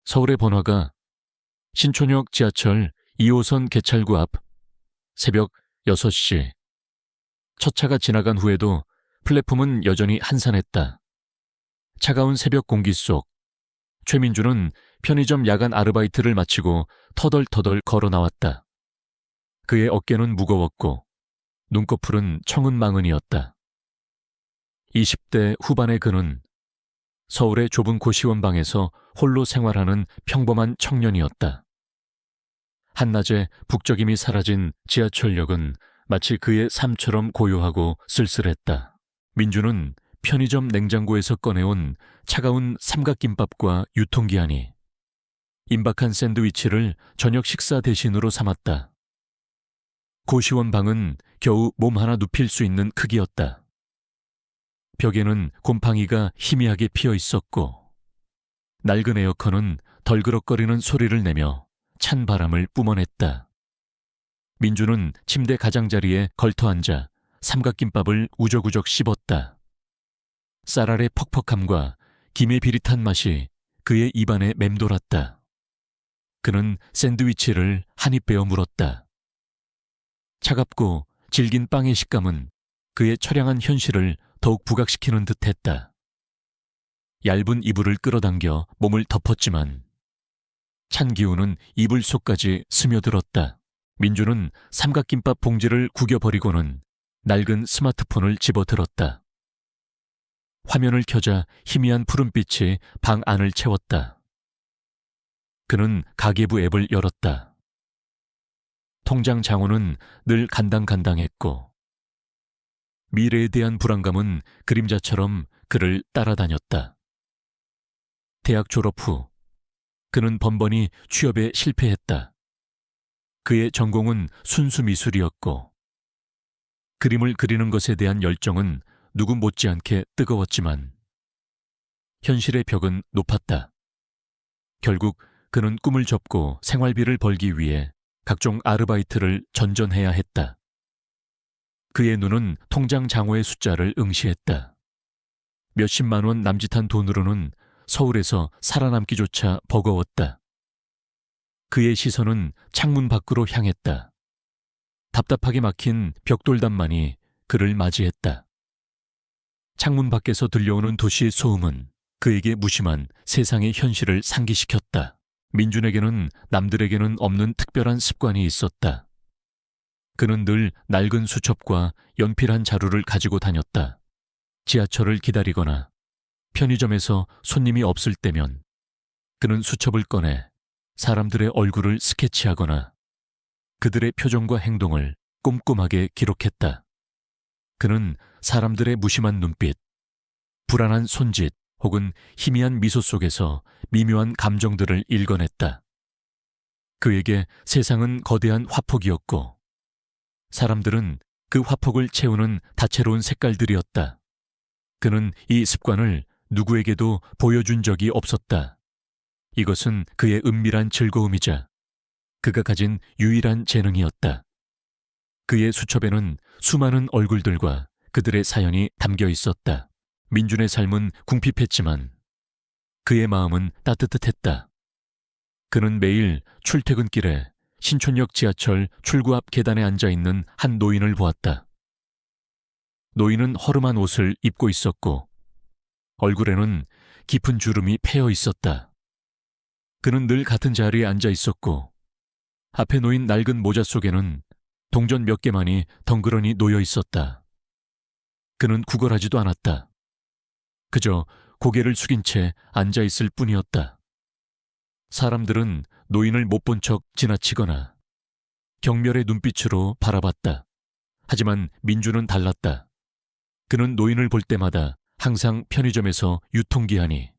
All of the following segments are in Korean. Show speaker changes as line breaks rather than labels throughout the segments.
서울의 번화가 신촌역 지하철 2호선 개찰구 앞 새벽 6시. 첫 차가 지나간 후에도 플랫폼은 여전히 한산했다. 차가운 새벽 공기 속 최민주는 편의점 야간 아르바이트를 마치고 터덜터덜 걸어 나왔다. 그의 어깨는 무거웠고 눈꺼풀은 청은망은이었다. 20대 후반의 그는 서울의 좁은 고시원방에서 홀로 생활하는 평범한 청년이었다. 한낮에 북적임이 사라진 지하철역은 마치 그의 삶처럼 고요하고 쓸쓸했다. 민주는 편의점 냉장고에서 꺼내온 차가운 삼각김밥과 유통기한이 임박한 샌드위치를 저녁 식사 대신으로 삼았다. 고시원 방은 겨우 몸 하나 눕힐 수 있는 크기였다. 벽에는 곰팡이가 희미하게 피어 있었고 낡은 에어컨은 덜그럭거리는 소리를 내며 찬 바람을 뿜어냈다. 민주는 침대 가장자리에 걸터앉아 삼각김밥을 우적우적 씹었다. 쌀알의 퍽퍽함과 김의 비릿한 맛이 그의 입안에 맴돌았다. 그는 샌드위치를 한 입 베어 물었다. 차갑고 질긴 빵의 식감은 그의 처량한 현실을 더욱 부각시키는 듯했다. 얇은 이불을 끌어당겨 몸을 덮었지만 찬 기운은 이불 속까지 스며들었다. 민주는 삼각김밥 봉지를 구겨버리고는 낡은 스마트폰을 집어들었다. 화면을 켜자 희미한 푸른빛이 방 안을 채웠다. 그는 가계부 앱을 열었다. 통장 장호는 늘 간당간당했고 미래에 대한 불안감은 그림자처럼 그를 따라다녔다. 대학 졸업 후 그는 번번이 취업에 실패했다. 그의 전공은 순수 미술이었고 그림을 그리는 것에 대한 열정은 누구 못지않게 뜨거웠지만 현실의 벽은 높았다. 결국 그는 꿈을 접고 생활비를 벌기 위해 각종 아르바이트를 전전해야 했다. 그의 눈은 통장 장호의 숫자를 응시했다. 몇십만 원 남짓한 돈으로는 서울에서 살아남기조차 버거웠다. 그의 시선은 창문 밖으로 향했다. 답답하게 막힌 벽돌담만이 그를 맞이했다. 창문 밖에서 들려오는 도시의 소음은 그에게 무심한 세상의 현실을 상기시켰다. 민준에게는 남들에게는 없는 특별한 습관이 있었다. 그는 늘 낡은 수첩과 연필한 자루를 가지고 다녔다. 지하철을 기다리거나 편의점에서 손님이 없을 때면 그는 수첩을 꺼내 사람들의 얼굴을 스케치하거나 그들의 표정과 행동을 꼼꼼하게 기록했다. 그는 사람들의 무심한 눈빛, 불안한 손짓 혹은 희미한 미소 속에서 미묘한 감정들을 읽어냈다. 그에게 세상은 거대한 화폭이었고 사람들은 그 화폭을 채우는 다채로운 색깔들이었다. 그는 이 습관을 누구에게도 보여준 적이 없었다. 이것은 그의 은밀한 즐거움이자 그가 가진 유일한 재능이었다. 그의 수첩에는 수많은 얼굴들과 그들의 사연이 담겨 있었다. 민준의 삶은 궁핍했지만 그의 마음은 따뜻했다. 그는 매일 출퇴근길에 신촌역 지하철 출구 앞 계단에 앉아있는 한 노인을 보았다. 노인은 허름한 옷을 입고 있었고 얼굴에는 깊은 주름이 패여 있었다. 그는 늘 같은 자리에 앉아 있었고 앞에 놓인 낡은 모자 속에는 동전 몇 개만이 덩그러니 놓여 있었다. 그는 구걸하지도 않았다. 그저 고개를 숙인 채 앉아 있을 뿐이었다. 사람들은 노인을 못 본 척 지나치거나 경멸의 눈빛으로 바라봤다. 하지만 민주는 달랐다. 그는 노인을 볼 때마다 항상 편의점에서 유통기한이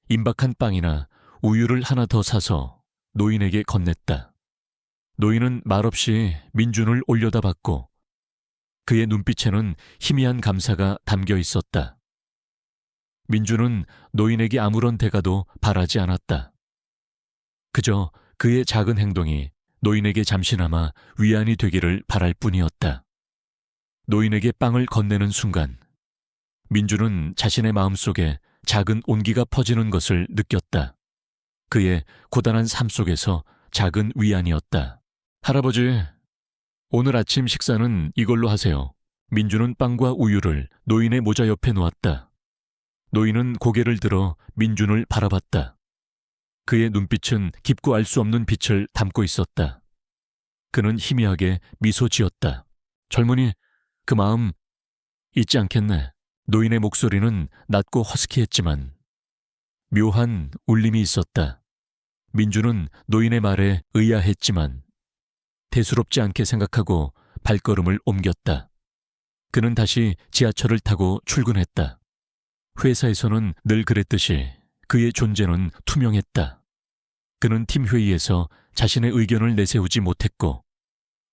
임박한 빵이나 우유를 하나 더 사서 노인에게 건넸다. 노인은 말없이 민준을 올려다봤고 그의 눈빛에는 희미한 감사가 담겨 있었다. 민준은 노인에게 아무런 대가도 바라지 않았다. 그저 그의 작은 행동이 노인에게 잠시나마 위안이 되기를 바랄 뿐이었다. 노인에게 빵을 건네는 순간 민주는 자신의 마음속에 작은 온기가 퍼지는 것을 느꼈다. 그의 고단한 삶 속에서 작은 위안이었다. 할아버지, 오늘 아침 식사는 이걸로 하세요. 민주는 빵과 우유를 노인의 모자 옆에 놓았다. 노인은 고개를 들어 민준을 바라봤다. 그의 눈빛은 깊고 알 수 없는 빛을 담고 있었다. 그는 희미하게 미소 지었다. 젊은이, 그 마음 잊지 않겠네. 노인의 목소리는 낮고 허스키했지만 묘한 울림이 있었다. 민주는 노인의 말에 의아했지만 대수롭지 않게 생각하고 발걸음을 옮겼다. 그는 다시 지하철을 타고 출근했다. 회사에서는 늘 그랬듯이 그의 존재는 투명했다. 그는 팀 회의에서 자신의 의견을 내세우지 못했고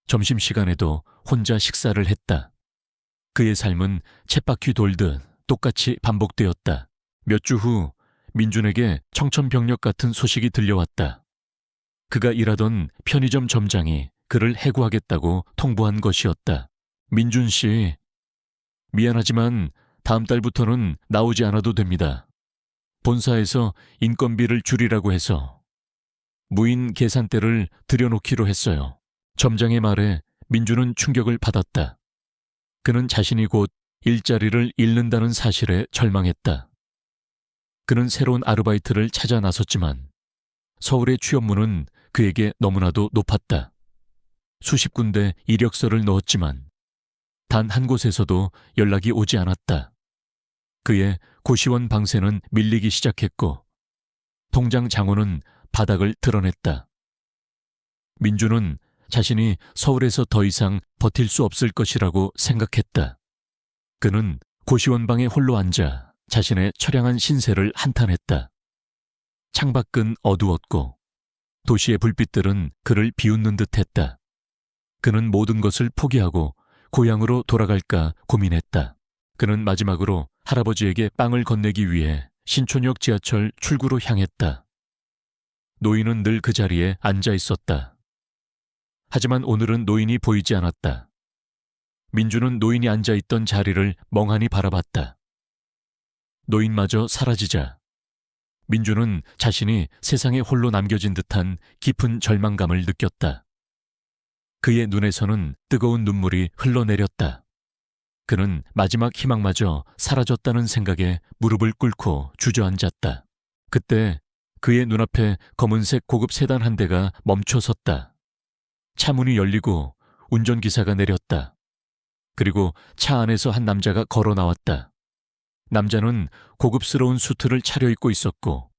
점심시간에도 혼자 식사를 했다. 그의 삶은 쳇바퀴 돌듯 똑같이 반복되었다. 몇 주 후 민준에게 청천벽력 같은 소식이 들려왔다. 그가 일하던 편의점 점장이 그를 해고하겠다고 통보한 것이었다. 민준 씨, 미안하지만 다음 달부터는 나오지 않아도 됩니다. 본사에서 인건비를 줄이라고 해서 무인 계산대를 들여놓기로 했어요. 점장의 말에 민준은 충격을 받았다. 그는 자신이 곧 일자리를 잃는다는 사실에 절망했다. 그는 새로운 아르바이트를 찾아 나섰지만 서울의 취업문은 그에게 너무나도 높았다. 수십 군데 이력서를 넣었지만 단 한 곳에서도 연락이 오지 않았다. 그의 고시원 방세는 밀리기 시작했고 통장 잔고는 바닥을 드러냈다. 민주는 자신이 서울에서 더 이상 버틸 수 없을 것이라고 생각했다. 그는 고시원방에 홀로 앉아 자신의 처량한 신세를 한탄했다. 창밖은 어두웠고 도시의 불빛들은 그를 비웃는 듯했다. 그는 모든 것을 포기하고 고향으로 돌아갈까 고민했다. 그는 마지막으로 할아버지에게 빵을 건네기 위해 신촌역 지하철 출구로 향했다. 노인은 늘 그 자리에 앉아 있었다. 하지만 오늘은 노인이 보이지 않았다. 민주는 노인이 앉아있던 자리를 멍하니 바라봤다. 노인마저 사라지자 민주는 자신이 세상에 홀로 남겨진 듯한 깊은 절망감을 느꼈다. 그의 눈에서는 뜨거운 눈물이 흘러내렸다. 그는 마지막 희망마저 사라졌다는 생각에 무릎을 꿇고 주저앉았다. 그때 그의 눈앞에 검은색 고급 세단 한 대가 멈춰섰다. 차 문이 열리고 운전기사가 내렸다. 그리고 차 안에서 한 남자가 걸어 나왔다. 남자는 고급스러운 수트를 차려입고 있었고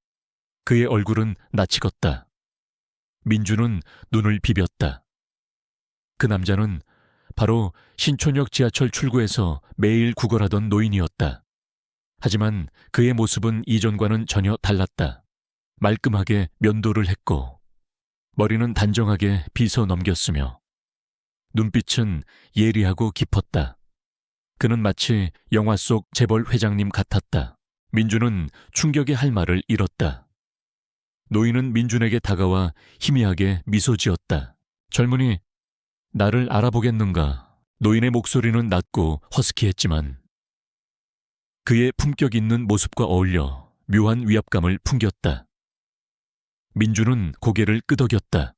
그의 얼굴은 낯익었다. 민주는 눈을 비볐다. 그 남자는 바로 신촌역 지하철 출구에서 매일 구걸하던 노인이었다. 하지만 그의 모습은 이전과는 전혀 달랐다. 말끔하게 면도를 했고 머리는 단정하게 빗어 넘겼으며 눈빛은 예리하고 깊었다. 그는 마치 영화 속 재벌 회장님 같았다. 민주는 충격의 할 말을 잃었다. 노인은 민준에게 다가와 희미하게 미소 지었다. 젊은이, 나를 알아보겠는가? 노인의 목소리는 낮고 허스키했지만 그의 품격 있는 모습과 어울려 묘한 위압감을 풍겼다. 민주는 고개를 끄덕였다.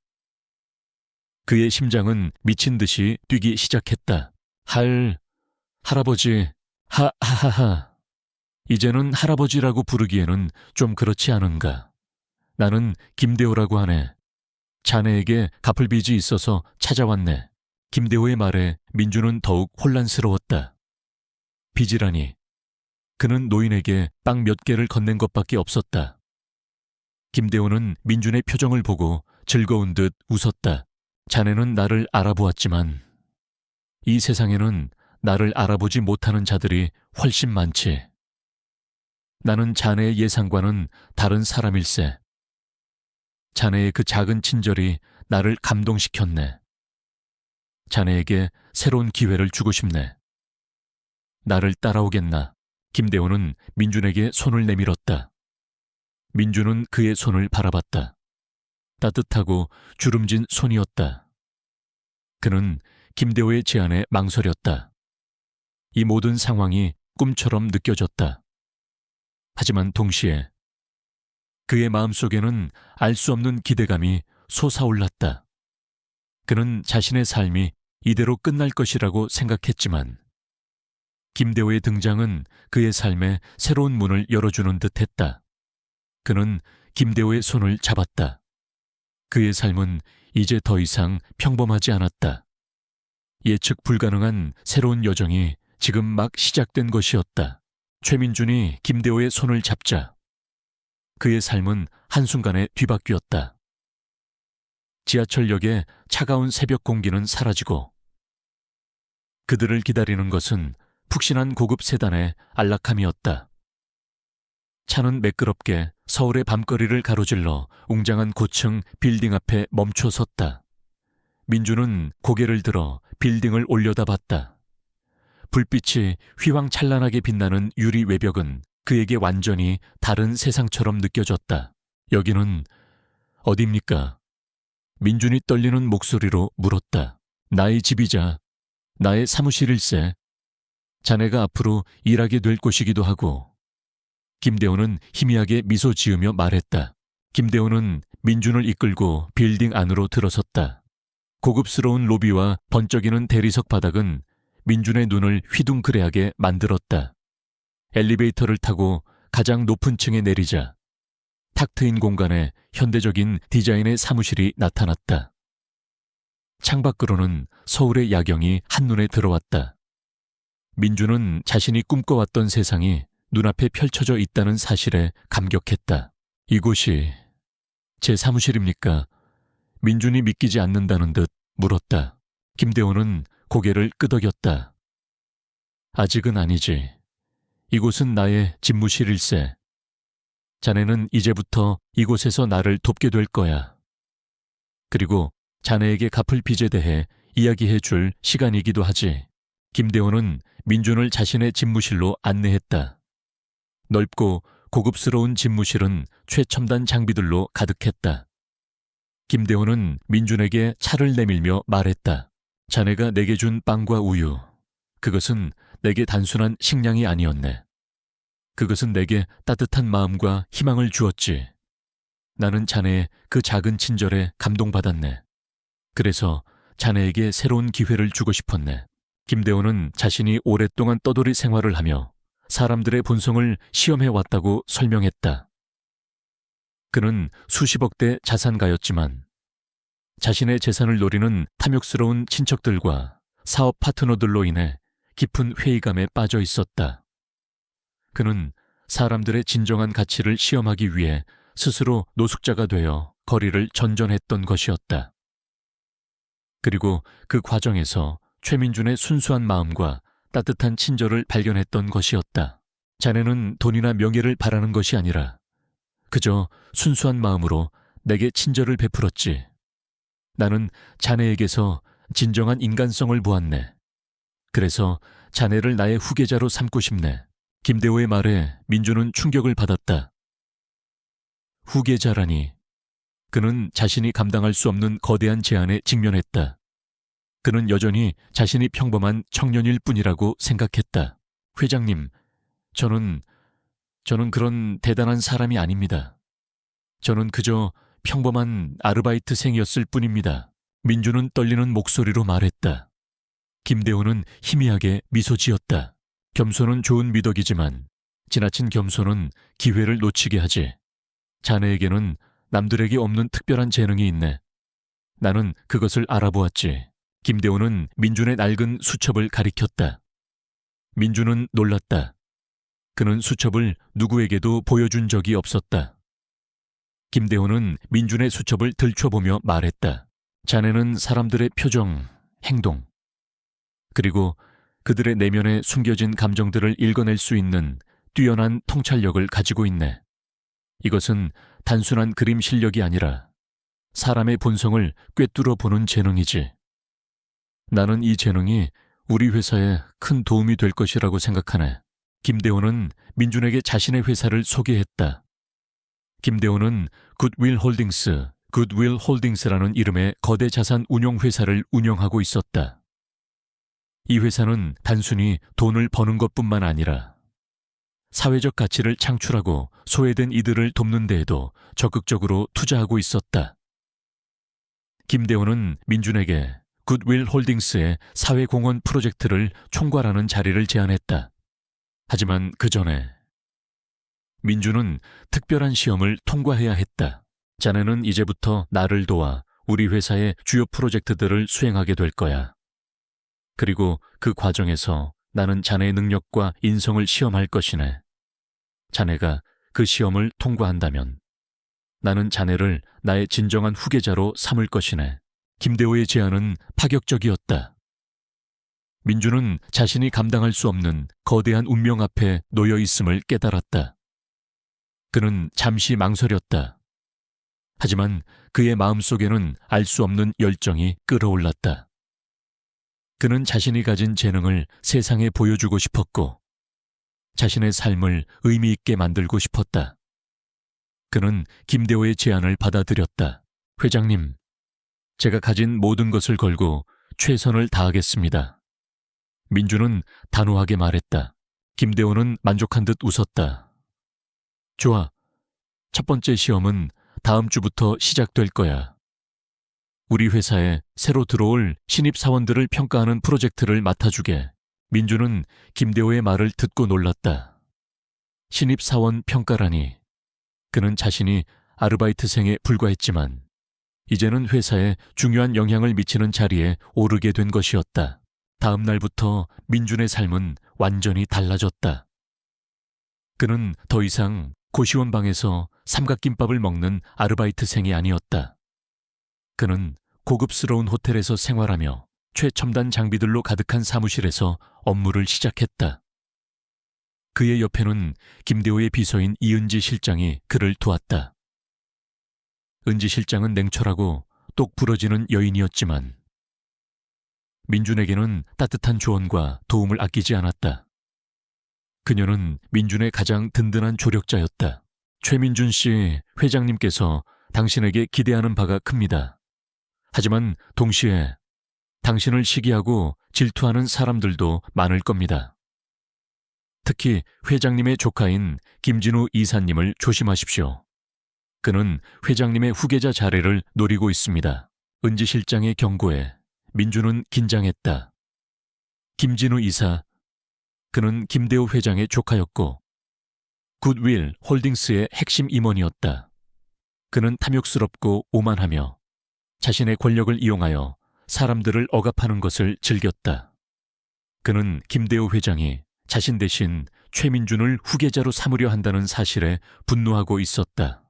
그의 심장은 미친 듯이 뛰기 시작했다. 할아버지, 하하하하. 이제는 할아버지라고 부르기에는 좀 그렇지 않은가. 나는 김대호라고 하네. 자네에게 갚을 빚이 있어서 찾아왔네. 김대호의 말에 민주는 더욱 혼란스러웠다. 빚이라니. 그는 노인에게 빵 몇 개를 건넨 것밖에 없었다. 김대호는 민준의 표정을 보고 즐거운 듯 웃었다. 자네는 나를 알아보았지만 이 세상에는 나를 알아보지 못하는 자들이 훨씬 많지. 나는 자네의 예상과는 다른 사람일세. 자네의 그 작은 친절이 나를 감동시켰네. 자네에게 새로운 기회를 주고 싶네. 나를 따라오겠나? 김대호는 민준에게 손을 내밀었다. 민준은 그의 손을 바라봤다. 따뜻하고 주름진 손이었다. 그는 김대호의 제안에 망설였다. 이 모든 상황이 꿈처럼 느껴졌다. 하지만 동시에 그의 마음속에는 알 수 없는 기대감이 솟아올랐다. 그는 자신의 삶이 이대로 끝날 것이라고 생각했지만 김대호의 등장은 그의 삶에 새로운 문을 열어주는 듯했다. 그는 김대호의 손을 잡았다. 그의 삶은 이제 더 이상 평범하지 않았다. 예측 불가능한 새로운 여정이 지금 막 시작된 것이었다. 최민준이 김대호의 손을 잡자 그의 삶은 한순간에 뒤바뀌었다. 지하철역의 차가운 새벽 공기는 사라지고 그들을 기다리는 것은 푹신한 고급 세단의 안락함이었다. 차는 매끄럽게 서울의 밤거리를 가로질러 웅장한 고층 빌딩 앞에 멈춰 섰다. 민주는 고개를 들어 빌딩을 올려다봤다. 불빛이 휘황찬란하게 빛나는 유리 외벽은 그에게 완전히 다른 세상처럼 느껴졌다. 여기는 어디입니까? 민준이 떨리는 목소리로 물었다. 나의 집이자 나의 사무실일세. 자네가 앞으로 일하게 될 곳이기도 하고. 김대호는 희미하게 미소 지으며 말했다. 김대호는 민준을 이끌고 빌딩 안으로 들어섰다. 고급스러운 로비와 번쩍이는 대리석 바닥은 민준의 눈을 휘둥그레하게 만들었다. 엘리베이터를 타고 가장 높은 층에 내리자 탁 트인 공간에 현대적인 디자인의 사무실이 나타났다. 창밖으로는 서울의 야경이 한눈에 들어왔다. 민준은 자신이 꿈꿔왔던 세상이 눈앞에 펼쳐져 있다는 사실에 감격했다. 이곳이 제 사무실입니까? 민준이 믿기지 않는다는 듯 물었다. 김대호는 고개를 끄덕였다. 아직은 아니지. 이곳은 나의 집무실일세. 자네는 이제부터 이곳에서 나를 돕게 될 거야. 그리고 자네에게 갚을 빚에 대해 이야기해 줄 시간이기도 하지. 김대호는 민준을 자신의 집무실로 안내했다. 넓고 고급스러운 집무실은 최첨단 장비들로 가득했다. 김대호는 민준에게 차를 내밀며 말했다. 자네가 내게 준 빵과 우유. 그것은 내게 단순한 식량이 아니었네. 그것은 내게 따뜻한 마음과 희망을 주었지. 나는 자네의 그 작은 친절에 감동받았네. 그래서 자네에게 새로운 기회를 주고 싶었네. 김대호는 자신이 오랫동안 떠돌이 생활을 하며 사람들의 본성을 시험해왔다고 설명했다. 그는 수십억대 자산가였지만 자신의 재산을 노리는 탐욕스러운 친척들과 사업 파트너들로 인해 깊은 회의감에 빠져 있었다. 그는 사람들의 진정한 가치를 시험하기 위해 스스로 노숙자가 되어 거리를 전전했던 것이었다. 그리고 그 과정에서 최민준의 순수한 마음과 따뜻한 친절을 발견했던 것이었다. 자네는 돈이나 명예를 바라는 것이 아니라 그저 순수한 마음으로 내게 친절을 베풀었지. 나는 자네에게서 진정한 인간성을 보았네. 그래서 자네를 나의 후계자로 삼고 싶네. 김대호의 말에 민준은 충격을 받았다. 후계자라니. 그는 자신이 감당할 수 없는 거대한 제안에 직면했다. 그는 여전히 자신이 평범한 청년일 뿐이라고 생각했다. 회장님, 저는 그런 대단한 사람이 아닙니다. 저는 그저 평범한 아르바이트생이었을 뿐입니다. 민준은 떨리는 목소리로 말했다. 김대호는 희미하게 미소 지었다. 겸손은 좋은 미덕이지만 지나친 겸손은 기회를 놓치게 하지. 자네에게는 남들에게 없는 특별한 재능이 있네. 나는 그것을 알아보았지. 김대호는 민준의 낡은 수첩을 가리켰다. 민준은 놀랐다. 그는 수첩을 누구에게도 보여준 적이 없었다. 김대호는 민준의 수첩을 들춰보며 말했다. 자네는 사람들의 표정, 행동, 그리고 그들의 내면에 숨겨진 감정들을 읽어낼 수 있는 뛰어난 통찰력을 가지고 있네. 이것은 단순한 그림 실력이 아니라 사람의 본성을 꿰뚫어 보는 재능이지. 나는 이 재능이 우리 회사에 큰 도움이 될 것이라고 생각하네. 김대호는 민준에게 자신의 회사를 소개했다. 김대호는 굿윌 홀딩스라는 이름의 거대 자산 운용 회사를 운영하고 있었다. 이 회사는 단순히 돈을 버는 것뿐만 아니라 사회적 가치를 창출하고 소외된 이들을 돕는 데에도 적극적으로 투자하고 있었다. 김대호는 민준에게 굿윌 홀딩스의 사회공헌 프로젝트를 총괄하는 자리를 제안했다. 하지만 그 전에 민준은 특별한 시험을 통과해야 했다. 자네는 이제부터 나를 도와 우리 회사의 주요 프로젝트들을 수행하게 될 거야. 그리고 그 과정에서 나는 자네의 능력과 인성을 시험할 것이네. 자네가 그 시험을 통과한다면 나는 자네를 나의 진정한 후계자로 삼을 것이네. 김대호의 제안은 파격적이었다. 민준은 자신이 감당할 수 없는 거대한 운명 앞에 놓여 있음을 깨달았다. 그는 잠시 망설였다. 하지만 그의 마음속에는 알 수 없는 열정이 끓어올랐다. 그는 자신이 가진 재능을 세상에 보여주고 싶었고 자신의 삶을 의미 있게 만들고 싶었다. 그는 김대호의 제안을 받아들였다. 회장님, 제가 가진 모든 것을 걸고 최선을 다하겠습니다. 민준은 단호하게 말했다. 김대호는 만족한 듯 웃었다. 좋아. 첫 번째 시험은 다음 주부터 시작될 거야. 우리 회사에 새로 들어올 신입사원들을 평가하는 프로젝트를 맡아주게. 민준은 김대호의 말을 듣고 놀랐다. 신입사원 평가라니. 그는 자신이 아르바이트생에 불과했지만 이제는 회사에 중요한 영향을 미치는 자리에 오르게 된 것이었다. 다음 날부터 민준의 삶은 완전히 달라졌다. 그는 더 이상 고시원 방에서 삼각김밥을 먹는 아르바이트생이 아니었다. 그는 고급스러운 호텔에서 생활하며 최첨단 장비들로 가득한 사무실에서 업무를 시작했다. 그의 옆에는 김대호의 비서인 이은지 실장이 그를 도왔다. 은지 실장은 냉철하고 똑 부러지는 여인이었지만 민준에게는 따뜻한 조언과 도움을 아끼지 않았다. 그녀는 민준의 가장 든든한 조력자였다. 최민준 씨, 회장님께서 당신에게 기대하는 바가 큽니다. 하지만 동시에 당신을 시기하고 질투하는 사람들도 많을 겁니다. 특히 회장님의 조카인 김진우 이사님을 조심하십시오. 그는 회장님의 후계자 자리를 노리고 있습니다. 은지 실장의 경고에 민준은 긴장했다. 김진우 이사, 그는 김대호 회장의 조카였고 굿윌 홀딩스의 핵심 임원이었다. 그는 탐욕스럽고 오만하며 자신의 권력을 이용하여 사람들을 억압하는 것을 즐겼다. 그는 김대호 회장이 자신 대신 최민준을 후계자로 삼으려 한다는 사실에 분노하고 있었다.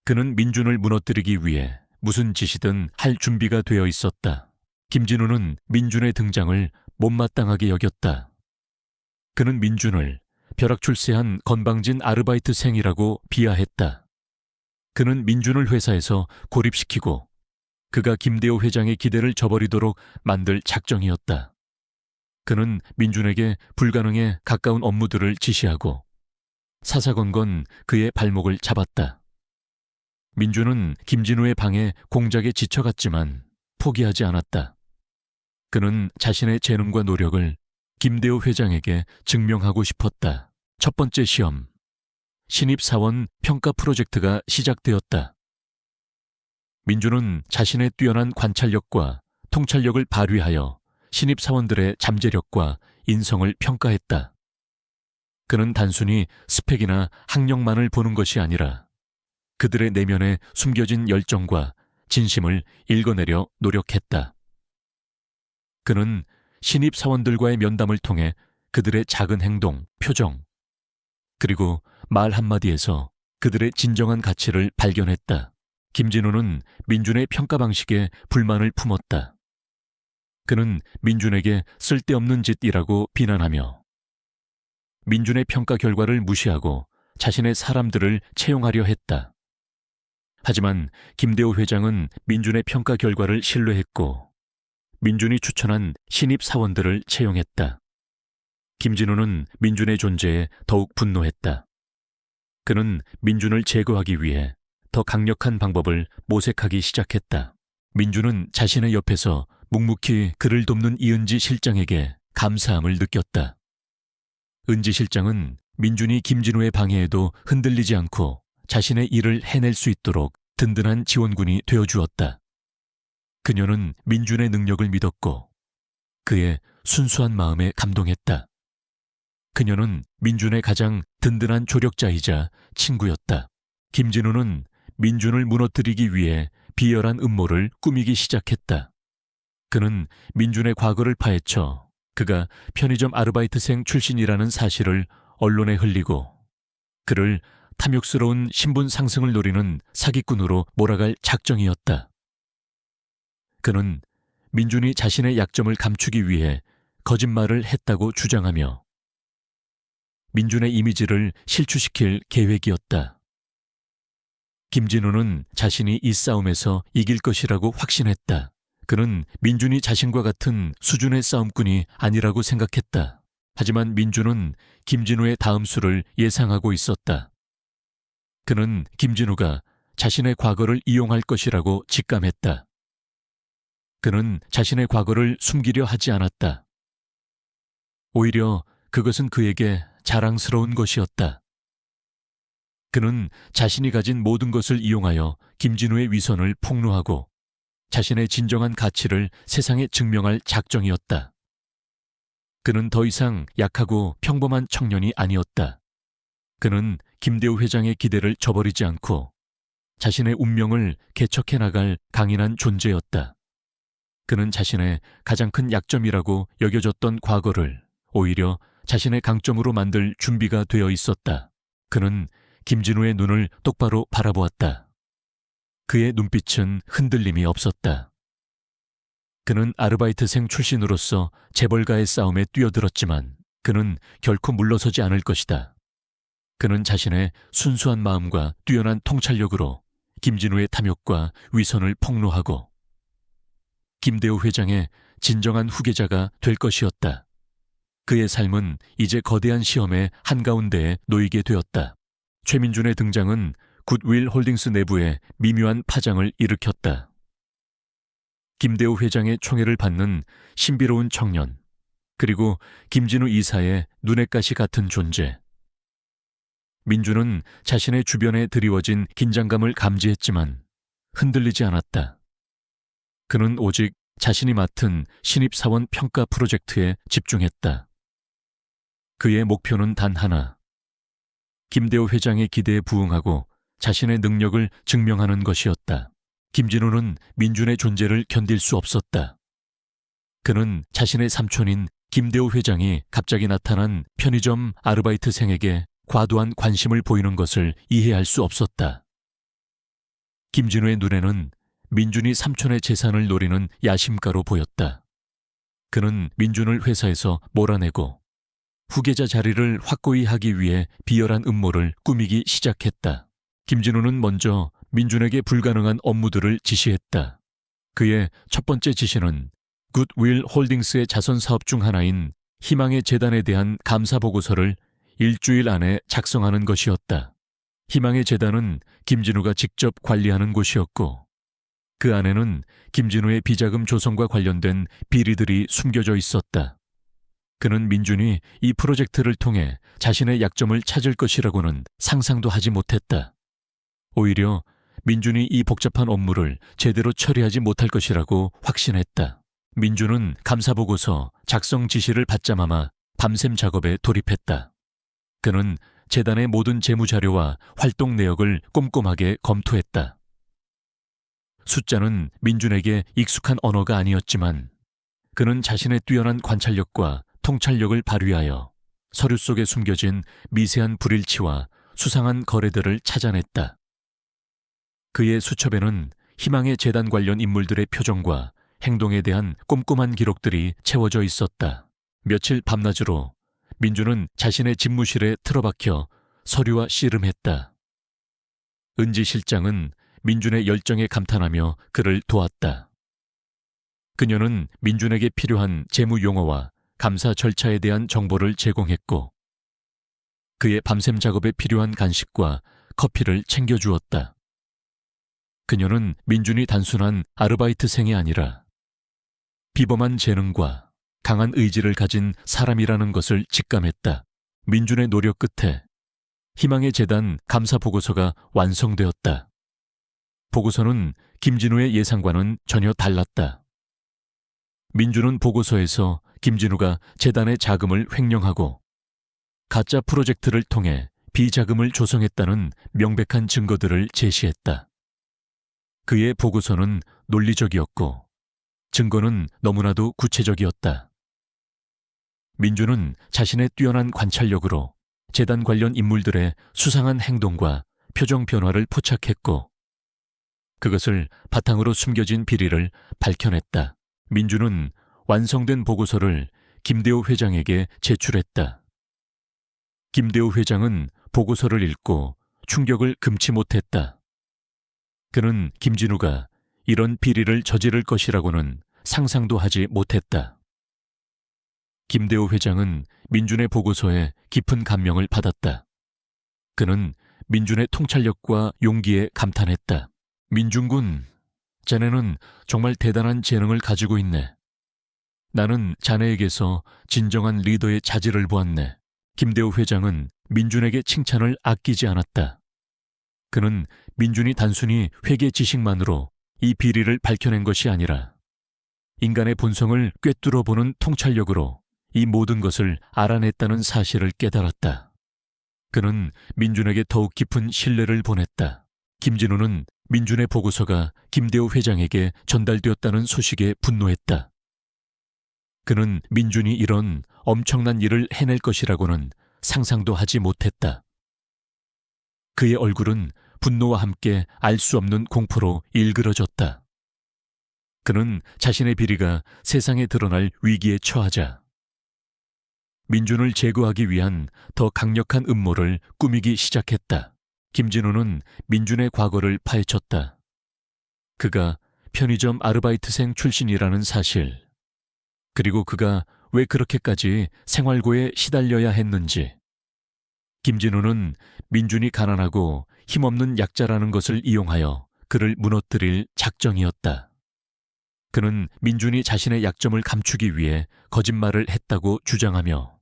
그는 민준을 무너뜨리기 위해 무슨 짓이든 할 준비가 되어 있었다. 김진우는 민준의 등장을 못마땅하게 여겼다. 그는 민준을 벼락출세한 건방진 아르바이트생이라고 비하했다. 그는 민준을 회사에서 고립시키고 그가 김대호 회장의 기대를 저버리도록 만들 작정이었다. 그는 민준에게 불가능에 가까운 업무들을 지시하고 사사건건 그의 발목을 잡았다. 민준은 김진우의 방해 공작에 지쳐갔지만 포기하지 않았다. 그는 자신의 재능과 노력을 김대호 회장에게 증명하고 싶었다. 첫 번째 시험, 신입사원 평가 프로젝트가 시작되었다. 민준은 자신의 뛰어난 관찰력과 통찰력을 발휘하여 신입사원들의 잠재력과 인성을 평가했다. 그는 단순히 스펙이나 학력만을 보는 것이 아니라 그들의 내면에 숨겨진 열정과 진심을 읽어내려 노력했다. 그는 신입사원들과의 면담을 통해 그들의 작은 행동, 표정, 그리고 말 한마디에서 그들의 진정한 가치를 발견했다. 김진우는 민준의 평가 방식에 불만을 품었다. 그는 민준에게 쓸데없는 짓이라고 비난하며 민준의 평가 결과를 무시하고 자신의 사람들을 채용하려 했다. 하지만 김대호 회장은 민준의 평가 결과를 신뢰했고 민준이 추천한 신입 사원들을 채용했다. 김진우는 민준의 존재에 더욱 분노했다. 그는 민준을 제거하기 위해 더 강력한 방법을 모색하기 시작했다. 민준은 자신의 옆에서 묵묵히 그를 돕는 이은지 실장에게 감사함을 느꼈다. 은지 실장은 민준이 김진우의 방해에도 흔들리지 않고 자신의 일을 해낼 수 있도록 든든한 지원군이 되어주었다. 그녀는 민준의 능력을 믿었고 그의 순수한 마음에 감동했다. 그녀는 민준의 가장 든든한 조력자이자 친구였다. 김진우는 민준을 무너뜨리기 위해 비열한 음모를 꾸미기 시작했다. 그는 민준의 과거를 파헤쳐 그가 편의점 아르바이트생 출신이라는 사실을 언론에 흘리고 그를 탐욕스러운 신분 상승을 노리는 사기꾼으로 몰아갈 작정이었다. 그는 민준이 자신의 약점을 감추기 위해 거짓말을 했다고 주장하며 민준의 이미지를 실추시킬 계획이었다. 김진우는 자신이 이 싸움에서 이길 것이라고 확신했다. 그는 민준이 자신과 같은 수준의 싸움꾼이 아니라고 생각했다. 하지만 민준은 김진우의 다음 수를 예상하고 있었다. 그는 김진우가 자신의 과거를 이용할 것이라고 직감했다. 그는 자신의 과거를 숨기려 하지 않았다. 오히려 그것은 그에게 자랑스러운 것이었다. 그는 자신이 가진 모든 것을 이용하여 김진우의 위선을 폭로하고 자신의 진정한 가치를 세상에 증명할 작정이었다. 그는 더 이상 약하고 평범한 청년이 아니었다. 그는 김대우 회장의 기대를 저버리지 않고 자신의 운명을 개척해 나갈 강인한 존재였다. 그는 자신의 가장 큰 약점이라고 여겨졌던 과거를 오히려 자신의 강점으로 만들 준비가 되어 있었다. 그는 김진우의 눈을 똑바로 바라보았다. 그의 눈빛은 흔들림이 없었다. 그는 아르바이트생 출신으로서 재벌가의 싸움에 뛰어들었지만 그는 결코 물러서지 않을 것이다. 그는 자신의 순수한 마음과 뛰어난 통찰력으로 김진우의 탐욕과 위선을 폭로하고 김대우 회장의 진정한 후계자가 될 것이었다. 그의 삶은 이제 거대한 시험의 한가운데에 놓이게 되었다. 최민준의 등장은 굿윌 홀딩스 내부에 미묘한 파장을 일으켰다. 김대우 회장의 총애를 받는 신비로운 청년, 그리고 김진우 이사의 눈엣 가시 같은 존재. 민준은 자신의 주변에 드리워진 긴장감을 감지했지만 흔들리지 않았다. 그는 오직 자신이 맡은 신입사원 평가 프로젝트에 집중했다. 그의 목표는 단 하나. 김대우 회장의 기대에 부응하고 자신의 능력을 증명하는 것이었다. 김진우는 민준의 존재를 견딜 수 없었다. 그는 자신의 삼촌인 김대우 회장이 갑자기 나타난 편의점 아르바이트생에게 과도한 관심을 보이는 것을 이해할 수 없었다. 김진우의 눈에는 민준이 삼촌의 재산을 노리는 야심가로 보였다. 그는 민준을 회사에서 몰아내고 후계자 자리를 확고히 하기 위해 비열한 음모를 꾸미기 시작했다. 김진우는 먼저 민준에게 불가능한 업무들을 지시했다. 그의 첫 번째 지시는 굿윌 홀딩스의 자선 사업 중 하나인 희망의 재단에 대한 감사 보고서를 일주일 안에 작성하는 것이었다. 희망의 재단은 김진우가 직접 관리하는 곳이었고 그 안에는 김진우의 비자금 조성과 관련된 비리들이 숨겨져 있었다. 그는 민준이 이 프로젝트를 통해 자신의 약점을 찾을 것이라고는 상상도 하지 못했다. 오히려 민준이 이 복잡한 업무를 제대로 처리하지 못할 것이라고 확신했다. 민준은 감사보고서 작성 지시를 받자마자 밤샘 작업에 돌입했다. 그는 재단의 모든 재무자료와 활동 내역을 꼼꼼하게 검토했다. 숫자는 민준에게 익숙한 언어가 아니었지만 그는 자신의 뛰어난 관찰력과 통찰력을 발휘하여 서류 속에 숨겨진 미세한 불일치와 수상한 거래들을 찾아냈다. 그의 수첩에는 희망의 재단 관련 인물들의 표정과 행동에 대한 꼼꼼한 기록들이 채워져 있었다. 며칠 밤낮으로 민준은 자신의 집무실에 틀어박혀 서류와 씨름했다. 은지 실장은 민준의 열정에 감탄하며 그를 도왔다. 그녀는 민준에게 필요한 재무 용어와 감사 절차에 대한 정보를 제공했고 그의 밤샘 작업에 필요한 간식과 커피를 챙겨주었다. 그녀는 민준이 단순한 아르바이트생이 아니라 비범한 재능과 강한 의지를 가진 사람이라는 것을 직감했다. 민준의 노력 끝에 희망의 재단 감사 보고서가 완성되었다. 보고서는 김진우의 예상과는 전혀 달랐다. 민준은 보고서에서 김진우가 재단의 자금을 횡령하고 가짜 프로젝트를 통해 비자금을 조성했다는 명백한 증거들을 제시했다. 그의 보고서는 논리적이었고 증거는 너무나도 구체적이었다. 민준은 자신의 뛰어난 관찰력으로 재단 관련 인물들의 수상한 행동과 표정 변화를 포착했고 그것을 바탕으로 숨겨진 비리를 밝혀냈다. 민준은 완성된 보고서를 김대호 회장에게 제출했다. 김대호 회장은 보고서를 읽고 충격을 금치 못했다. 그는 김진우가 이런 비리를 저지를 것이라고는 상상도 하지 못했다. 김대호 회장은 민준의 보고서에 깊은 감명을 받았다. 그는 민준의 통찰력과 용기에 감탄했다. 민준군, 자네는 정말 대단한 재능을 가지고 있네. 나는 자네에게서 진정한 리더의 자질을 보았네. 김대호 회장은 민준에게 칭찬을 아끼지 않았다. 그는 민준이 단순히 회계 지식만으로 이 비리를 밝혀낸 것이 아니라 인간의 본성을 꿰뚫어 보는 통찰력으로 이 모든 것을 알아냈다는 사실을 깨달았다. 그는 민준에게 더욱 깊은 신뢰를 보냈다. 김진우는 민준의 보고서가 김대호 회장에게 전달되었다는 소식에 분노했다. 그는 민준이 이런 엄청난 일을 해낼 것이라고는 상상도 하지 못했다. 그의 얼굴은 분노와 함께 알 수 없는 공포로 일그러졌다. 그는 자신의 비리가 세상에 드러날 위기에 처하자 민준을 제거하기 위한 더 강력한 음모를 꾸미기 시작했다. 김진우는 민준의 과거를 파헤쳤다. 그가 편의점 아르바이트생 출신이라는 사실, 그리고 그가 왜 그렇게까지 생활고에 시달려야 했는지. 김진우는 민준이 가난하고 힘없는 약자라는 것을 이용하여 그를 무너뜨릴 작정이었다. 그는 민준이 자신의 약점을 감추기 위해 거짓말을 했다고 주장하며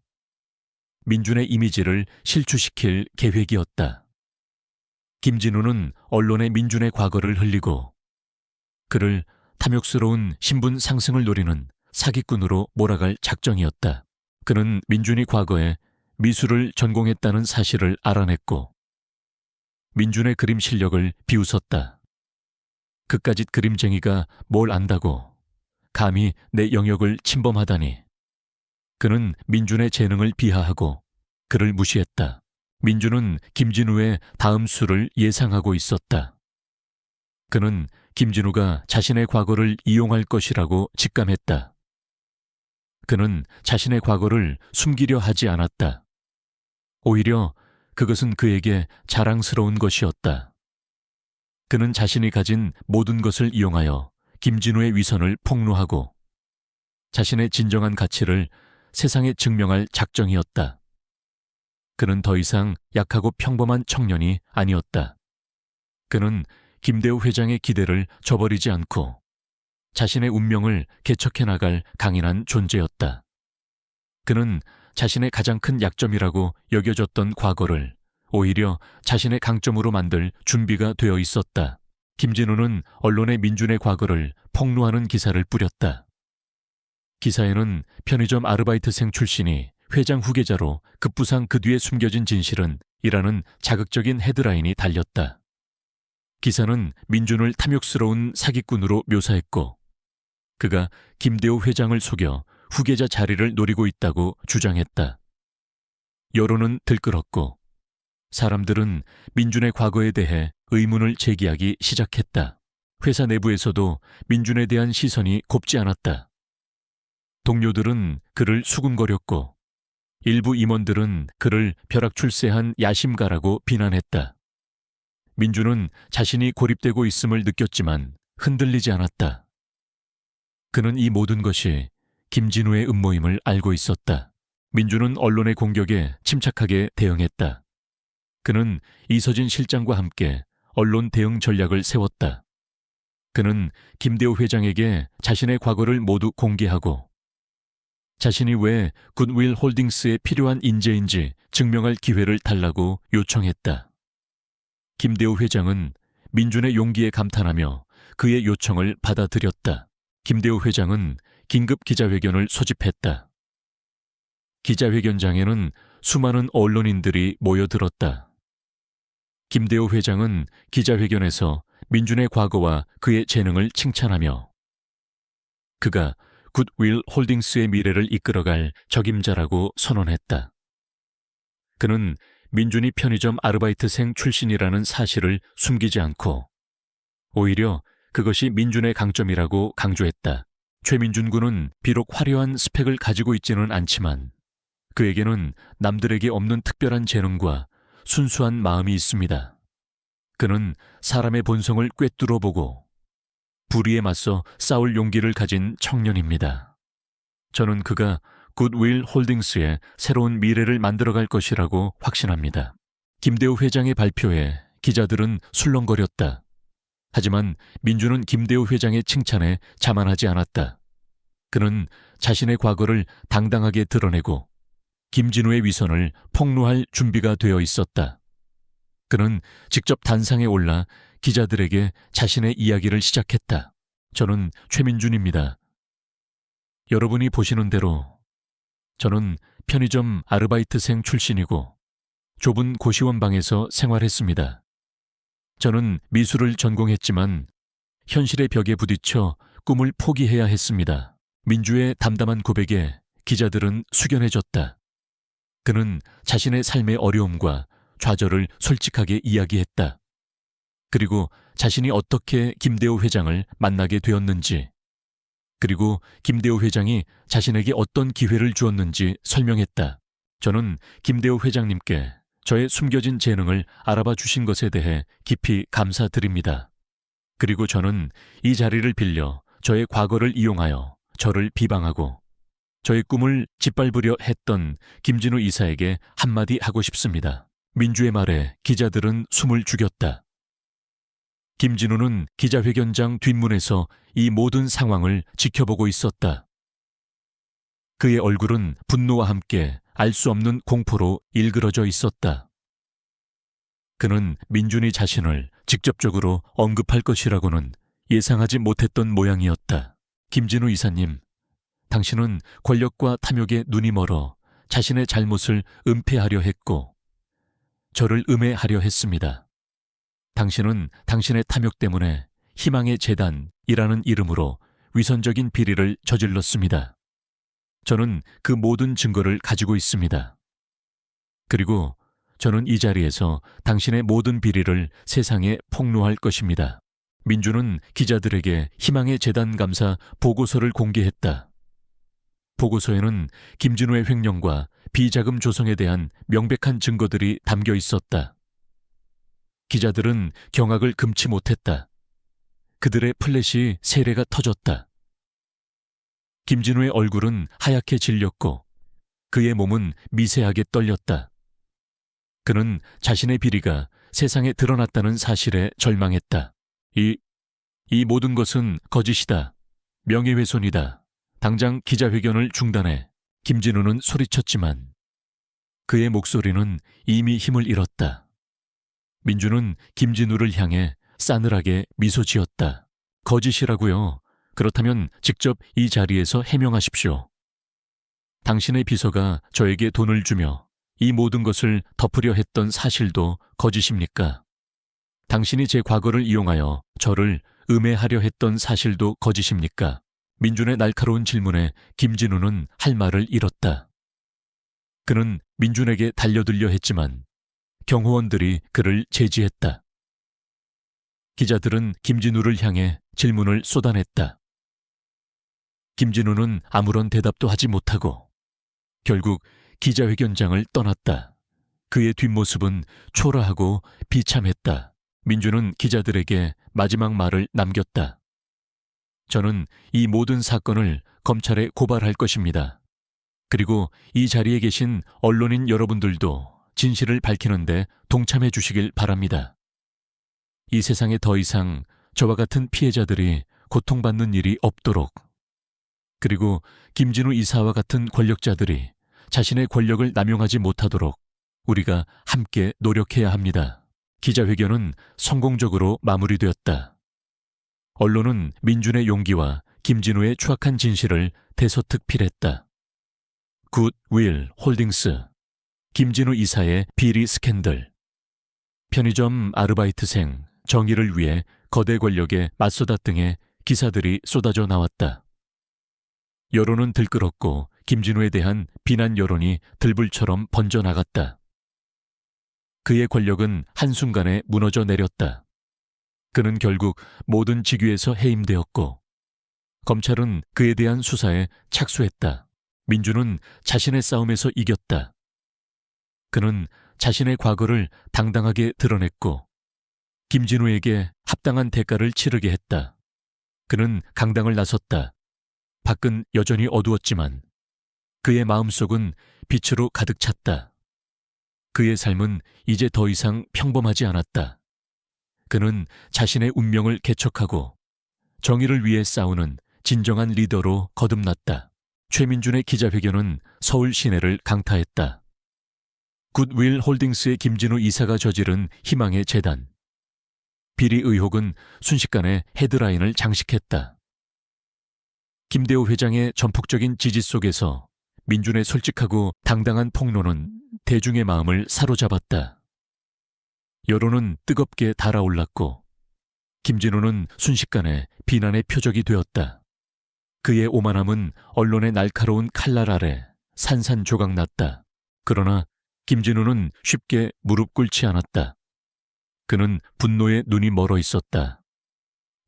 민준의 이미지를 실추시킬 계획이었다. 김진우는 언론에 민준의 과거를 흘리고 그를 탐욕스러운 신분 상승을 노리는 사기꾼으로 몰아갈 작정이었다. 그는 민준이 과거에 미술을 전공했다는 사실을 알아냈고 민준의 그림 실력을 비웃었다. 그깟짓 그림쟁이가 뭘 안다고 감히 내 영역을 침범하다니. 그는 민준의 재능을 비하하고 그를 무시했다. 민준은 김진우의 다음 수를 예상하고 있었다. 그는 김진우가 자신의 과거를 이용할 것이라고 직감했다. 그는 자신의 과거를 숨기려 하지 않았다. 오히려 그것은 그에게 자랑스러운 것이었다. 그는 자신이 가진 모든 것을 이용하여 김진우의 위선을 폭로하고 자신의 진정한 가치를 세상에 증명할 작정이었다. 그는 더 이상 약하고 평범한 청년이 아니었다. 그는 김대호 회장의 기대를 저버리지 않고 자신의 운명을 개척해 나갈 강인한 존재였다. 그는 자신의 가장 큰 약점이라고 여겨졌던 과거를 오히려 자신의 강점으로 만들 준비가 되어 있었다. 김진우는 언론에 민준의 과거를 폭로하는 기사를 뿌렸다. 기사에는 편의점 아르바이트생 출신이 회장 후계자로 급부상 그 뒤에 숨겨진 진실은 이라는 자극적인 헤드라인이 달렸다. 기사는 민준을 탐욕스러운 사기꾼으로 묘사했고 그가 김대호 회장을 속여 후계자 자리를 노리고 있다고 주장했다. 여론은 들끓었고 사람들은 민준의 과거에 대해 의문을 제기하기 시작했다. 회사 내부에서도 민준에 대한 시선이 곱지 않았다. 동료들은 그를 수군거렸고 일부 임원들은 그를 벼락출세한 야심가라고 비난했다. 민준은 자신이 고립되고 있음을 느꼈지만 흔들리지 않았다. 그는 이 모든 것이 김진우의 음모임을 알고 있었다. 민준은 언론의 공격에 침착하게 대응했다. 그는 이서진 실장과 함께 언론 대응 전략을 세웠다. 그는 김대호 회장에게 자신의 과거를 모두 공개하고 자신이 왜 굿윌 홀딩스에 필요한 인재인지 증명할 기회를 달라고 요청했다. 김대호 회장은 민준의 용기에 감탄하며 그의 요청을 받아들였다. 김대호 회장은 긴급 기자회견을 소집했다. 기자회견장에는 수많은 언론인들이 모여들었다. 김대호 회장은 기자회견에서 민준의 과거와 그의 재능을 칭찬하며 그가 굿윌 홀딩스의 미래를 이끌어갈 적임자라고 선언했다. 그는 민준이 편의점 아르바이트생 출신이라는 사실을 숨기지 않고 오히려 그것이 민준의 강점이라고 강조했다. 최민준 군은 비록 화려한 스펙을 가지고 있지는 않지만 그에게는 남들에게 없는 특별한 재능과 순수한 마음이 있습니다. 그는 사람의 본성을 꿰뚫어보고 불의에 맞서 싸울 용기를 가진 청년입니다. 저는 그가 굿윌 홀딩스의 새로운 미래를 만들어갈 것이라고 확신합니다. 김대호 회장의 발표에 기자들은 술렁거렸다. 하지만 민준은 김대호 회장의 칭찬에 자만하지 않았다. 그는 자신의 과거를 당당하게 드러내고 김진우의 위선을 폭로할 준비가 되어 있었다. 그는 직접 단상에 올라 기자들에게 자신의 이야기를 시작했다. 저는 최민준입니다. 여러분이 보시는 대로 저는 편의점 아르바이트생 출신이고 좁은 고시원방에서 생활했습니다. 저는 미술을 전공했지만 현실의 벽에 부딪혀 꿈을 포기해야 했습니다. 민주의 담담한 고백에 기자들은 숙연해졌다. 그는 자신의 삶의 어려움과 좌절을 솔직하게 이야기했다. 그리고 자신이 어떻게 김대호 회장을 만나게 되었는지, 그리고 김대호 회장이 자신에게 어떤 기회를 주었는지 설명했다. 저는 김대호 회장님께 저의 숨겨진 재능을 알아봐 주신 것에 대해 깊이 감사드립니다. 그리고 저는 이 자리를 빌려 저의 과거를 이용하여 저를 비방하고 저의 꿈을 짓밟으려 했던 김진우 이사에게 한마디 하고 싶습니다. 민주의 말에 기자들은 숨을 죽였다. 김진우는 기자회견장 뒷문에서 이 모든 상황을 지켜보고 있었다. 그의 얼굴은 분노와 함께 알 수 없는 공포로 일그러져 있었다. 그는 민준이 자신을 직접적으로 언급할 것이라고는 예상하지 못했던 모양이었다. 김진우 이사님, 당신은 권력과 탐욕에 눈이 멀어 자신의 잘못을 은폐하려 했고 저를 음해하려 했습니다. 당신은 당신의 탐욕 때문에 희망의 재단이라는 이름으로 위선적인 비리를 저질렀습니다. 저는 그 모든 증거를 가지고 있습니다. 그리고 저는 이 자리에서 당신의 모든 비리를 세상에 폭로할 것입니다. 민주는 기자들에게 희망의 재단 감사 보고서를 공개했다. 보고서에는 김진우의 횡령과 비자금 조성에 대한 명백한 증거들이 담겨 있었다. 기자들은 경악을 금치 못했다. 그들의 플랫이 세례가 터졌다. 김진우의 얼굴은 하얗게 질렸고 그의 몸은 미세하게 떨렸다. 그는 자신의 비리가 세상에 드러났다는 사실에 절망했다. 이 모든 것은 거짓이다. 명예훼손이다. 당장 기자회견을 중단해. 김진우는 소리쳤지만 그의 목소리는 이미 힘을 잃었다. 민주는 김진우를 향해 싸늘하게 미소 지었다. 거짓이라고요. 그렇다면 직접 이 자리에서 해명하십시오. 당신의 비서가 저에게 돈을 주며 이 모든 것을 덮으려 했던 사실도 거짓입니까? 당신이 제 과거를 이용하여 저를 음해하려 했던 사실도 거짓입니까? 민준의 날카로운 질문에 김진우는 할 말을 잃었다. 그는 민준에게 달려들려 했지만 경호원들이 그를 제지했다. 기자들은 김진우를 향해 질문을 쏟아냈다. 김진우는 아무런 대답도 하지 못하고 결국 기자회견장을 떠났다. 그의 뒷모습은 초라하고 비참했다. 민주는 기자들에게 마지막 말을 남겼다. 저는 이 모든 사건을 검찰에 고발할 것입니다. 그리고 이 자리에 계신 언론인 여러분들도 진실을 밝히는데 동참해 주시길 바랍니다. 이 세상에 더 이상 저와 같은 피해자들이 고통받는 일이 없도록 그리고 김진우 이사와 같은 권력자들이 자신의 권력을 남용하지 못하도록 우리가 함께 노력해야 합니다. 기자회견은 성공적으로 마무리되었다. 언론은 민준의 용기와 김진우의 추악한 진실을 대서특필했다. 굿윌 홀딩스, 김진우 이사의 비리 스캔들, 편의점 아르바이트생 정의를 위해 거대 권력에 맞서다 등의 기사들이 쏟아져 나왔다. 여론은 들끓었고 김진우에 대한 비난 여론이 들불처럼 번져나갔다. 그의 권력은 한순간에 무너져 내렸다. 그는 결국 모든 직위에서 해임되었고 검찰은 그에 대한 수사에 착수했다. 민주는 자신의 싸움에서 이겼다. 그는 자신의 과거를 당당하게 드러냈고 김진우에게 합당한 대가를 치르게 했다. 그는 강당을 나섰다. 밖은 여전히 어두웠지만 그의 마음속은 빛으로 가득 찼다. 그의 삶은 이제 더 이상 평범하지 않았다. 그는 자신의 운명을 개척하고 정의를 위해 싸우는 진정한 리더로 거듭났다. 최민준의 기자회견은 서울 시내를 강타했다. 굿윌 홀딩스의 김진우 이사가 저지른 희망의 재단. 비리 의혹은 순식간에 헤드라인을 장식했다. 김대호 회장의 전폭적인 지지 속에서 민준의 솔직하고 당당한 폭로는 대중의 마음을 사로잡았다. 여론은 뜨겁게 달아올랐고 김진우는 순식간에 비난의 표적이 되었다. 그의 오만함은 언론의 날카로운 칼날 아래 산산조각났다. 그러나 김진우는 쉽게 무릎 꿇지 않았다. 그는 분노에 눈이 멀어 있었다.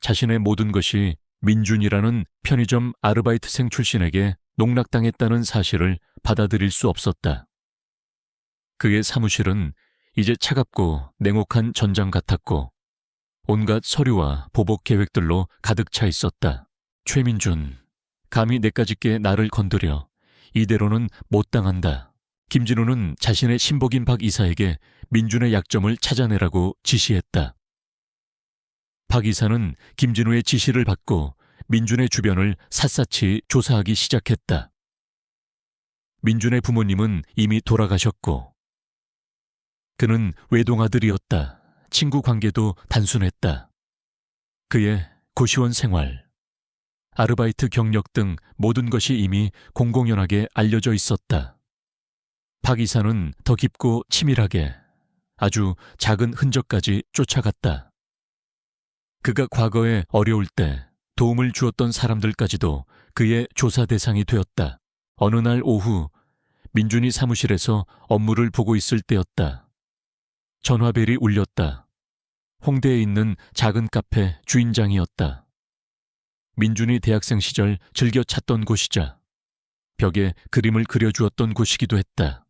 자신의 모든 것이 민준이라는 편의점 아르바이트생 출신에게 농락당했다는 사실을 받아들일 수 없었다. 그의 사무실은 이제 차갑고 냉혹한 전장 같았고 온갖 서류와 보복 계획들로 가득 차 있었다. 최민준, 감히 내까짓게 나를 건드려. 이대로는 못 당한다. 김진우는 자신의 신복인 박 이사에게 민준의 약점을 찾아내라고 지시했다. 박 이사는 김진우의 지시를 받고 민준의 주변을 샅샅이 조사하기 시작했다. 민준의 부모님은 이미 돌아가셨고 그는 외동아들이었다. 친구 관계도 단순했다. 그의 고시원 생활, 아르바이트 경력 등 모든 것이 이미 공공연하게 알려져 있었다. 박 이사는 더 깊고 치밀하게 아주 작은 흔적까지 쫓아갔다. 그가 과거에 어려울 때 도움을 주었던 사람들까지도 그의 조사 대상이 되었다. 어느 날 오후 민준이 사무실에서 업무를 보고 있을 때였다. 전화벨이 울렸다. 홍대에 있는 작은 카페 주인장이었다. 민준이 대학생 시절 즐겨 찾던 곳이자 벽에 그림을 그려주었던 곳이기도 했다.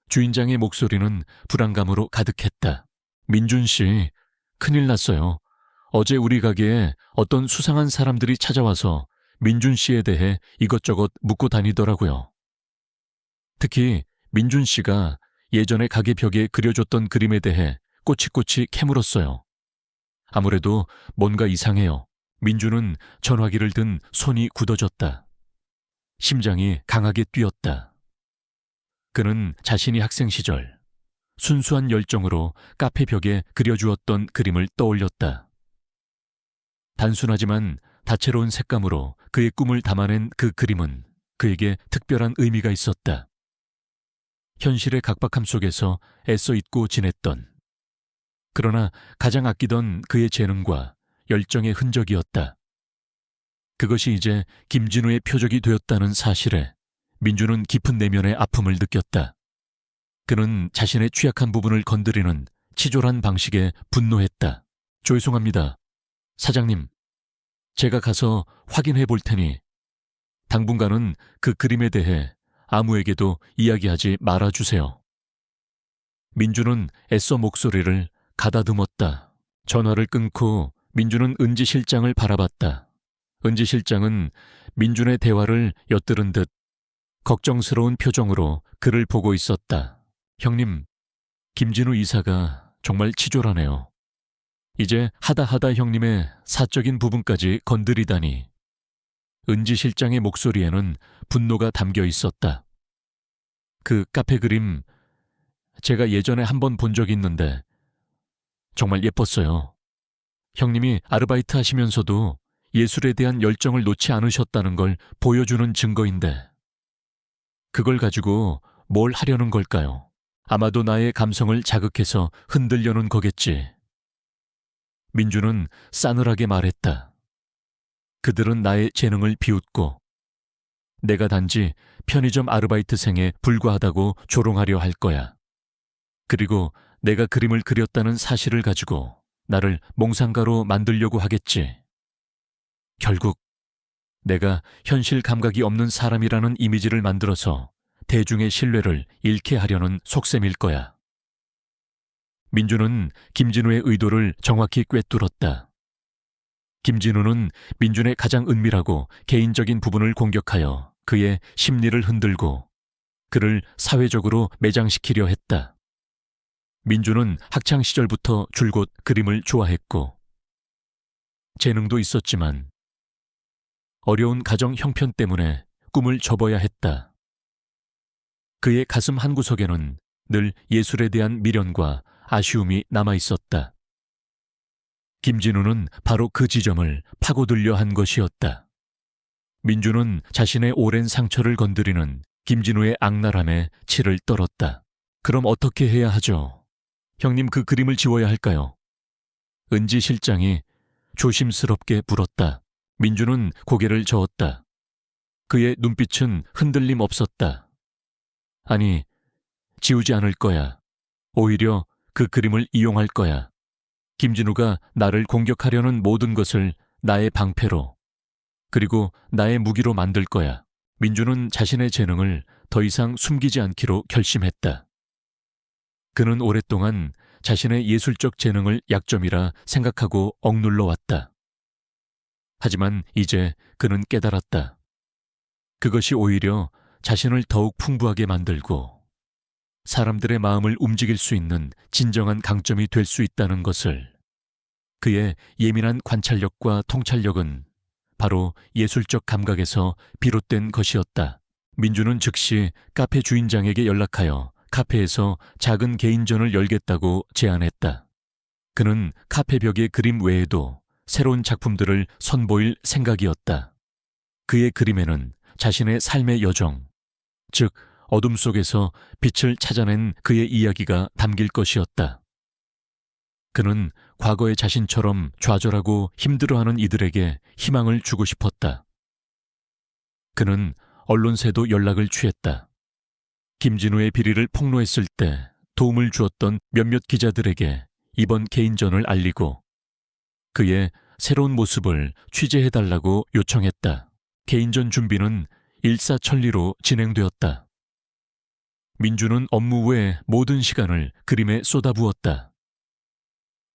주인장의 목소리는 불안감으로 가득했다. 민준 씨, 큰일 났어요. 어제 우리 가게에 어떤 수상한 사람들이 찾아와서 민준 씨에 대해 이것저것 묻고 다니더라고요. 특히 민준 씨가 예전에 가게 벽에 그려줬던 그림에 대해 꼬치꼬치 캐물었어요. 아무래도 뭔가 이상해요. 민준은 전화기를 든 손이 굳어졌다. 심장이 강하게 뛰었다. 그는 자신이 학생 시절 순수한 열정으로 카페 벽에 그려주었던 그림을 떠올렸다. 단순하지만 다채로운 색감으로 그의 꿈을 담아낸 그 그림은 그에게 특별한 의미가 있었다. 현실의 각박함 속에서 애써 잊고 지냈던, 그러나 가장 아끼던 그의 재능과 열정의 흔적이었다. 그것이 이제 김진우의 표적이 되었다는 사실에 민주는 깊은 내면의 아픔을 느꼈다. 그는 자신의 취약한 부분을 건드리는 치졸한 방식에 분노했다. 죄송합니다. 사장님, 제가 가서 확인해 볼 테니 당분간은 그 그림에 대해 아무에게도 이야기하지 말아주세요. 민주는 애써 목소리를 가다듬었다. 전화를 끊고 민주는 은지 실장을 바라봤다. 은지 실장은 민준의 대화를 엿들은 듯 걱정스러운 표정으로 그를 보고 있었다. 형님, 김진우 이사가 정말 치졸하네요. 이제 하다 형님의 사적인 부분까지 건드리다니. 은지 실장의 목소리에는 분노가 담겨 있었다. 그 카페 그림 제가 예전에 한번 본 적이 있는데 정말 예뻤어요. 형님이 아르바이트 하시면서도 예술에 대한 열정을 놓지 않으셨다는 걸 보여주는 증거인데 그걸 가지고 뭘 하려는 걸까요? 아마도 나의 감성을 자극해서 흔들려는 거겠지. 민주는 싸늘하게 말했다. 그들은 나의 재능을 비웃고 내가 단지 편의점 아르바이트생에 불과하다고 조롱하려 할 거야. 그리고 내가 그림을 그렸다는 사실을 가지고 나를 몽상가로 만들려고 하겠지. 결국 내가 현실 감각이 없는 사람이라는 이미지를 만들어서 대중의 신뢰를 잃게 하려는 속셈일 거야. 민주는 김진우의 의도를 정확히 꿰뚫었다. 김진우는 민준의 가장 은밀하고 개인적인 부분을 공격하여 그의 심리를 흔들고 그를 사회적으로 매장시키려 했다. 민주는 학창 시절부터 줄곧 그림을 좋아했고 재능도 있었지만 어려운 가정 형편 때문에 꿈을 접어야 했다. 그의 가슴 한구석에는 늘 예술에 대한 미련과 아쉬움이 남아있었다. 김진우는 바로 그 지점을 파고들려 한 것이었다. 민주는 자신의 오랜 상처를 건드리는 김진우의 악랄함에 치를 떨었다. 그럼 어떻게 해야 하죠? 형님, 그 그림을 지워야 할까요? 은지 실장이 조심스럽게 물었다. 민주는 고개를 저었다. 그의 눈빛은 흔들림 없었다. 아니, 지우지 않을 거야. 오히려 그 그림을 이용할 거야. 김진우가 나를 공격하려는 모든 것을 나의 방패로, 그리고 나의 무기로 만들 거야. 민주는 자신의 재능을 더 이상 숨기지 않기로 결심했다. 그는 오랫동안 자신의 예술적 재능을 약점이라 생각하고 억눌러 왔다. 하지만 이제 그는 깨달았다. 그것이 오히려 자신을 더욱 풍부하게 만들고 사람들의 마음을 움직일 수 있는 진정한 강점이 될 수 있다는 것을. 그의 예민한 관찰력과 통찰력은 바로 예술적 감각에서 비롯된 것이었다. 민주는 즉시 카페 주인장에게 연락하여 카페에서 작은 개인전을 열겠다고 제안했다. 그는 카페 벽의 그림 외에도 새로운 작품들을 선보일 생각이었다. 그의 그림에는 자신의 삶의 여정, 즉 어둠 속에서 빛을 찾아낸 그의 이야기가 담길 것이었다. 그는 과거의 자신처럼 좌절하고 힘들어하는 이들에게 희망을 주고 싶었다. 그는 언론사에도 연락을 취했다. 김진우의 비리를 폭로했을 때 도움을 주었던 몇몇 기자들에게 이번 개인전을 알리고 그의 새로운 모습을 취재해달라고 요청했다. 개인전 준비는 일사천리로 진행되었다. 민주는 업무 외의 모든 시간을 그림에 쏟아부었다.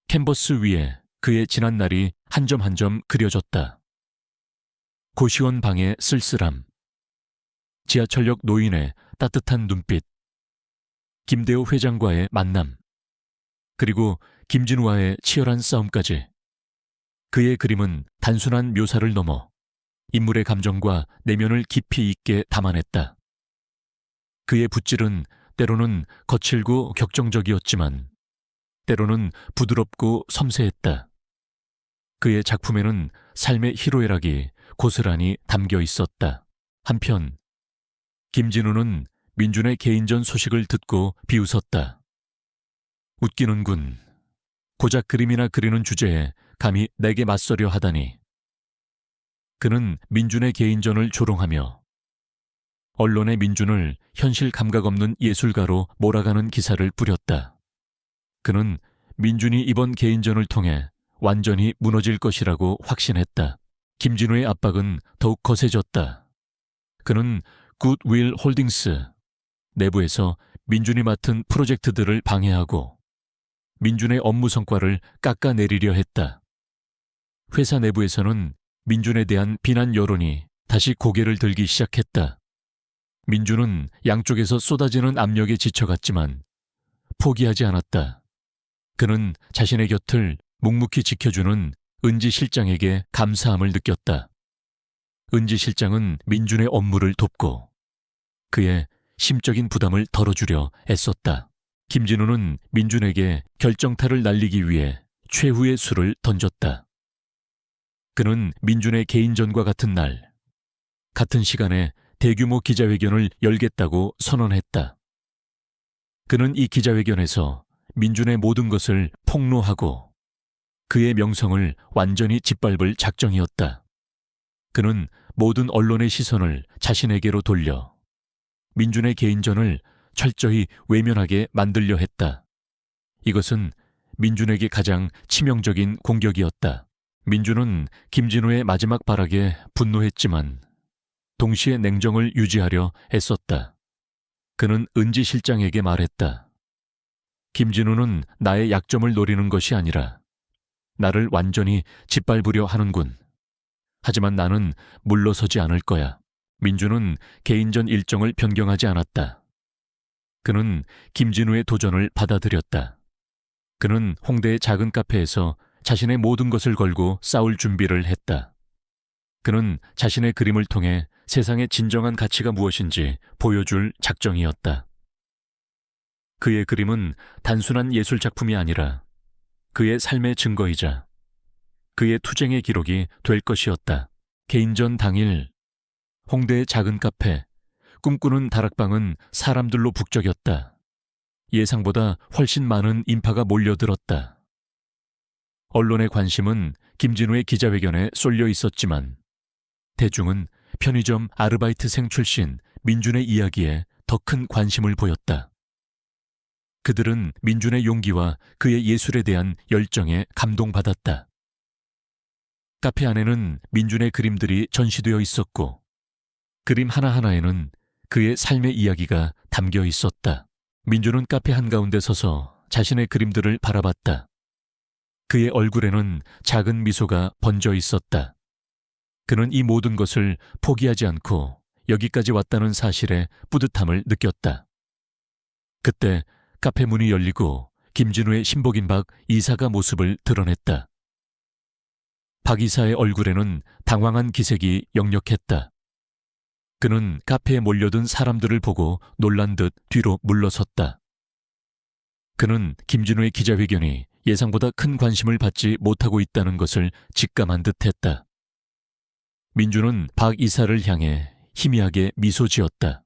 캔버스 위에 그의 지난 날이 한 점 한 점 그려졌다. 고시원 방의 쓸쓸함, 지하철역 노인의 따뜻한 눈빛, 김대호 회장과의 만남, 그리고 김진우와의 치열한 싸움까지. 그의 그림은 단순한 묘사를 넘어 인물의 감정과 내면을 깊이 있게 담아냈다. 그의 붓질은 때로는 거칠고 격정적이었지만 때로는 부드럽고 섬세했다. 그의 작품에는 삶의 희로애락이 고스란히 담겨 있었다. 한편 김진우는 민준의 개인전 소식을 듣고 비웃었다. 웃기는군. 고작 그림이나 그리는 주제에 감히 내게 맞서려 하다니. 그는 민준의 개인전을 조롱하며 언론의 민준을 현실 감각 없는 예술가로 몰아가는 기사를 뿌렸다. 그는 민준이 이번 개인전을 통해 완전히 무너질 것이라고 확신했다. 김진우의 압박은 더욱 거세졌다. 그는 굿윌 홀딩스 내부에서 민준이 맡은 프로젝트들을 방해하고 민준의 업무 성과를 깎아내리려 했다. 회사 내부에서는 민준에 대한 비난 여론이 다시 고개를 들기 시작했다. 민준은 양쪽에서 쏟아지는 압력에 지쳐갔지만 포기하지 않았다. 그는 자신의 곁을 묵묵히 지켜주는 은지 실장에게 감사함을 느꼈다. 은지 실장은 민준의 업무를 돕고 그의 심적인 부담을 덜어주려 애썼다. 김진우는 민준에게 결정타를 날리기 위해 최후의 수를 던졌다. 그는 민준의 개인전과 같은 날, 같은 시간에 대규모 기자회견을 열겠다고 선언했다. 그는 이 기자회견에서 민준의 모든 것을 폭로하고 그의 명성을 완전히 짓밟을 작정이었다. 그는 모든 언론의 시선을 자신에게로 돌려 민준의 개인전을 철저히 외면하게 만들려 했다. 이것은 민준에게 가장 치명적인 공격이었다. 민준은 김진우의 마지막 발악에 분노했지만 동시에 냉정을 유지하려 애썼다. 그는 은지 실장에게 말했다. 김진우는 나의 약점을 노리는 것이 아니라 나를 완전히 짓밟으려 하는군. 하지만 나는 물러서지 않을 거야. 민준은 개인전 일정을 변경하지 않았다. 그는 김진우의 도전을 받아들였다. 그는 홍대의 작은 카페에서 자신의 모든 것을 걸고 싸울 준비를 했다. 그는 자신의 그림을 통해 세상의 진정한 가치가 무엇인지 보여줄 작정이었다. 그의 그림은 단순한 예술 작품이 아니라 그의 삶의 증거이자 그의 투쟁의 기록이 될 것이었다. 개인전 당일 홍대의 작은 카페, 꿈꾸는 다락방은 사람들로 북적였다. 예상보다 훨씬 많은 인파가 몰려들었다. 언론의 관심은 김진우의 기자회견에 쏠려 있었지만 대중은 편의점 아르바이트생 출신 민준의 이야기에 더 큰 관심을 보였다. 그들은 민준의 용기와 그의 예술에 대한 열정에 감동받았다. 카페 안에는 민준의 그림들이 전시되어 있었고 그림 하나하나에는 그의 삶의 이야기가 담겨 있었다. 민준은 카페 한가운데 서서 자신의 그림들을 바라봤다. 그의 얼굴에는 작은 미소가 번져 있었다. 그는 이 모든 것을 포기하지 않고 여기까지 왔다는 사실에 뿌듯함을 느꼈다. 그때 카페 문이 열리고 김진우의 신복인 박 이사가 모습을 드러냈다. 박 이사의 얼굴에는 당황한 기색이 역력했다. 그는 카페에 몰려든 사람들을 보고 놀란 듯 뒤로 물러섰다. 그는 김진우의 기자회견이 예상보다 큰 관심을 받지 못하고 있다는 것을 직감한 듯했다. 민준은 박 이사를 향해 희미하게 미소 지었다.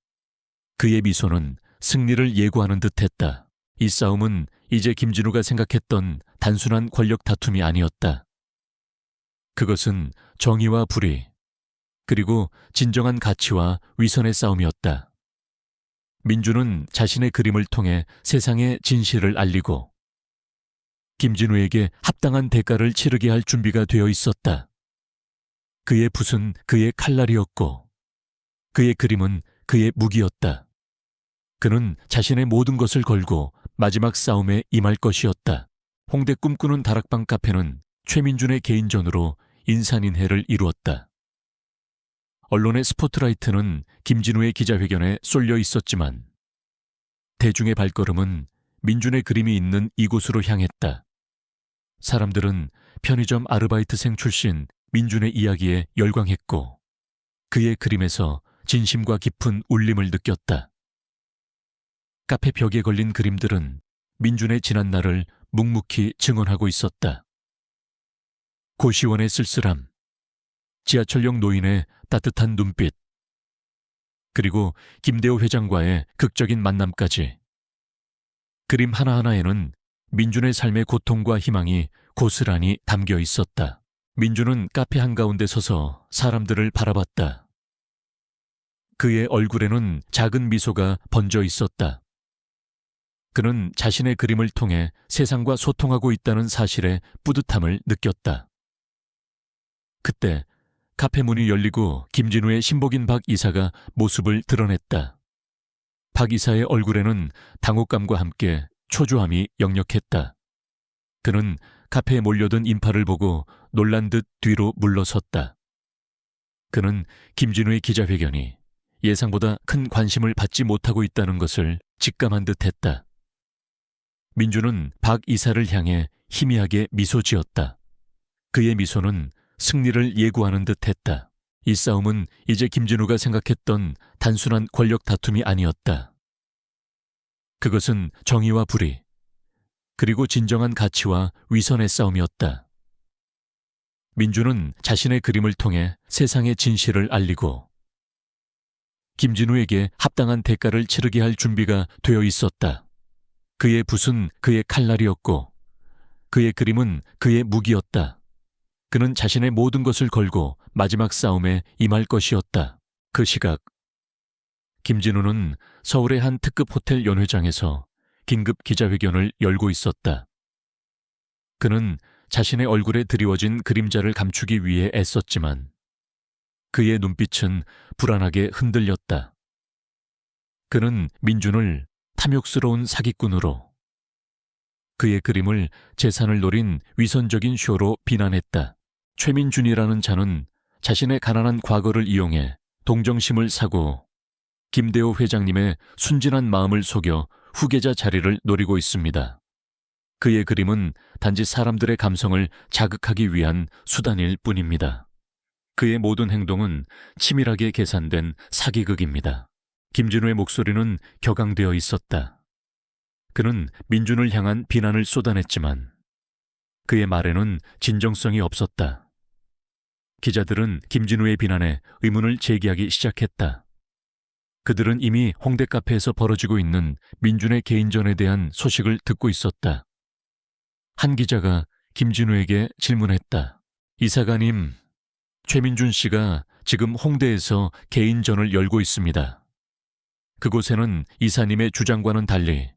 그의 미소는 승리를 예고하는 듯했다. 이 싸움은 이제 김진우가 생각했던 단순한 권력 다툼이 아니었다. 그것은 정의와 불의, 그리고 진정한 가치와 위선의 싸움이었다. 민준은 자신의 그림을 통해 세상에 진실을 알리고 김진우에게 합당한 대가를 치르게 할 준비가 되어 있었다. 그의 붓은 그의 칼날이었고 그의 그림은 그의 무기였다. 그는 자신의 모든 것을 걸고 마지막 싸움에 임할 것이었다. 홍대 꿈꾸는 다락방 카페는 최민준의 개인전으로 인산인해를 이루었다. 언론의 스포트라이트는 김진우의 기자회견에 쏠려 있었지만 대중의 발걸음은 민준의 그림이 있는 이곳으로 향했다. 사람들은 편의점 아르바이트생 출신 민준의 이야기에 열광했고 그의 그림에서 진심과 깊은 울림을 느꼈다. 카페 벽에 걸린 그림들은 민준의 지난 날을 묵묵히 증언하고 있었다. 고시원의 쓸쓸함, 지하철역 노인의 따뜻한 눈빛, 그리고 김대호 회장과의 극적인 만남까지. 그림 하나하나에는 민준의 삶의 고통과 희망이 고스란히 담겨 있었다. 민준은 카페 한가운데 서서 사람들을 바라봤다. 그의 얼굴에는 작은 미소가 번져 있었다. 그는 자신의 그림을 통해 세상과 소통하고 있다는 사실에 뿌듯함을 느꼈다. 그때 카페 문이 열리고 김진우의 신복인 박 이사가 모습을 드러냈다. 박 이사의 얼굴에는 당혹감과 함께 초조함이 역력했다. 그는 카페에 몰려든 인파를 보고 놀란 듯 뒤로 물러섰다. 그는 김진우의 기자회견이 예상보다 큰 관심을 받지 못하고 있다는 것을 직감한 듯했다. 민준은 박 이사를 향해 희미하게 미소 지었다. 그의 미소는 승리를 예고하는 듯했다. 이 싸움은 이제 김진우가 생각했던 단순한 권력 다툼이 아니었다. 그것은 정의와 불의, 그리고 진정한 가치와 위선의 싸움이었다. 민주는 자신의 그림을 통해 세상의 진실을 알리고 김진우에게 합당한 대가를 치르게 할 준비가 되어 있었다. 그의 붓은 그의 칼날이었고 그의 그림은 그의 무기였다. 그는 자신의 모든 것을 걸고 마지막 싸움에 임할 것이었다. 그 시각 김진우는 서울의 한 특급 호텔 연회장에서 긴급 기자회견을 열고 있었다. 그는 자신의 얼굴에 드리워진 그림자를 감추기 위해 애썼지만 그의 눈빛은 불안하게 흔들렸다. 그는 민준을 탐욕스러운 사기꾼으로, 그의 그림을 재산을 노린 위선적인 쇼로 비난했다. 최민준이라는 자는 자신의 가난한 과거를 이용해 동정심을 사고 김대호 회장님의 순진한 마음을 속여 후계자 자리를 노리고 있습니다. 그의 그림은 단지 사람들의 감성을 자극하기 위한 수단일 뿐입니다. 그의 모든 행동은 치밀하게 계산된 사기극입니다. 김진우의 목소리는 격앙되어 있었다. 그는 민준을 향한 비난을 쏟아냈지만 그의 말에는 진정성이 없었다. 기자들은 김진우의 비난에 의문을 제기하기 시작했다. 그들은 이미 홍대 카페에서 벌어지고 있는 민준의 개인전에 대한 소식을 듣고 있었다. 한 기자가 김진우에게 질문했다. 이사가님, 최민준 씨가 지금 홍대에서 개인전을 열고 있습니다. 그곳에는 이사님의 주장과는 달리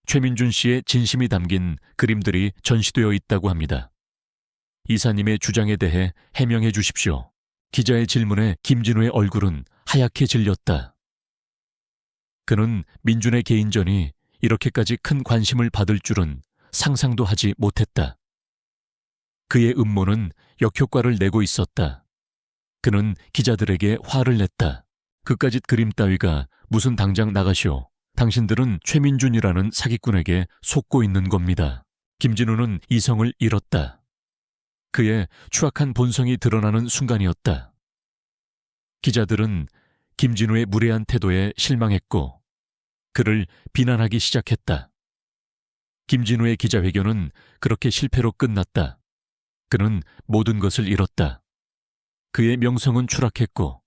최민준 씨의 진심이 담긴 그림들이 전시되어 있다고 합니다. 이사님의 주장에 대해 해명해 주십시오. 기자의 질문에 김진우의 얼굴은 하얗게 질렸다. 그는 민준의 개인전이 이렇게까지 큰 관심을 받을 줄은 상상도 하지 못했다. 그의 음모는 역효과를 내고 있었다. 그는 기자들에게 화를 냈다. 그까짓 그림 따위가 무슨 당장 나가시오. 당신들은 최민준이라는 사기꾼에게 속고 있는 겁니다. 김진우는 이성을 잃었다. 그의 추악한 본성이 드러나는 순간이었다. 기자들은 김진우의 무례한 태도에 실망했고 그를 비난하기 시작했다. 김진우의 기자회견은 그렇게 실패로 끝났다. 그는 모든 것을 잃었다. 그의 명성은 추락했고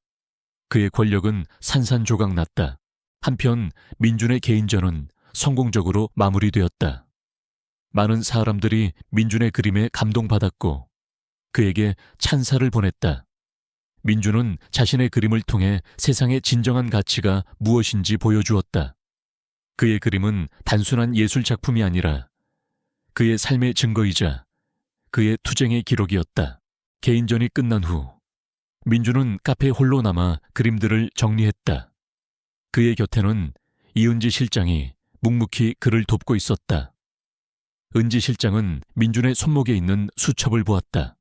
그의 권력은 산산조각 났다. 한편 민준의 개인전은 성공적으로 마무리되었다. 많은 사람들이 민준의 그림에 감동받았고 그에게 찬사를 보냈다. 민준은 자신의 그림을 통해 세상의 진정한 가치가 무엇인지 보여주었다. 그의 그림은 단순한 예술 작품이 아니라 그의 삶의 증거이자 그의 투쟁의 기록이었다. 개인전이 끝난 후 민준은 카페에 홀로 남아 그림들을 정리했다. 그의 곁에는 이은지 실장이 묵묵히 그를 돕고 있었다. 은지 실장은 민준의 손목에 있는 수첩을 보았다.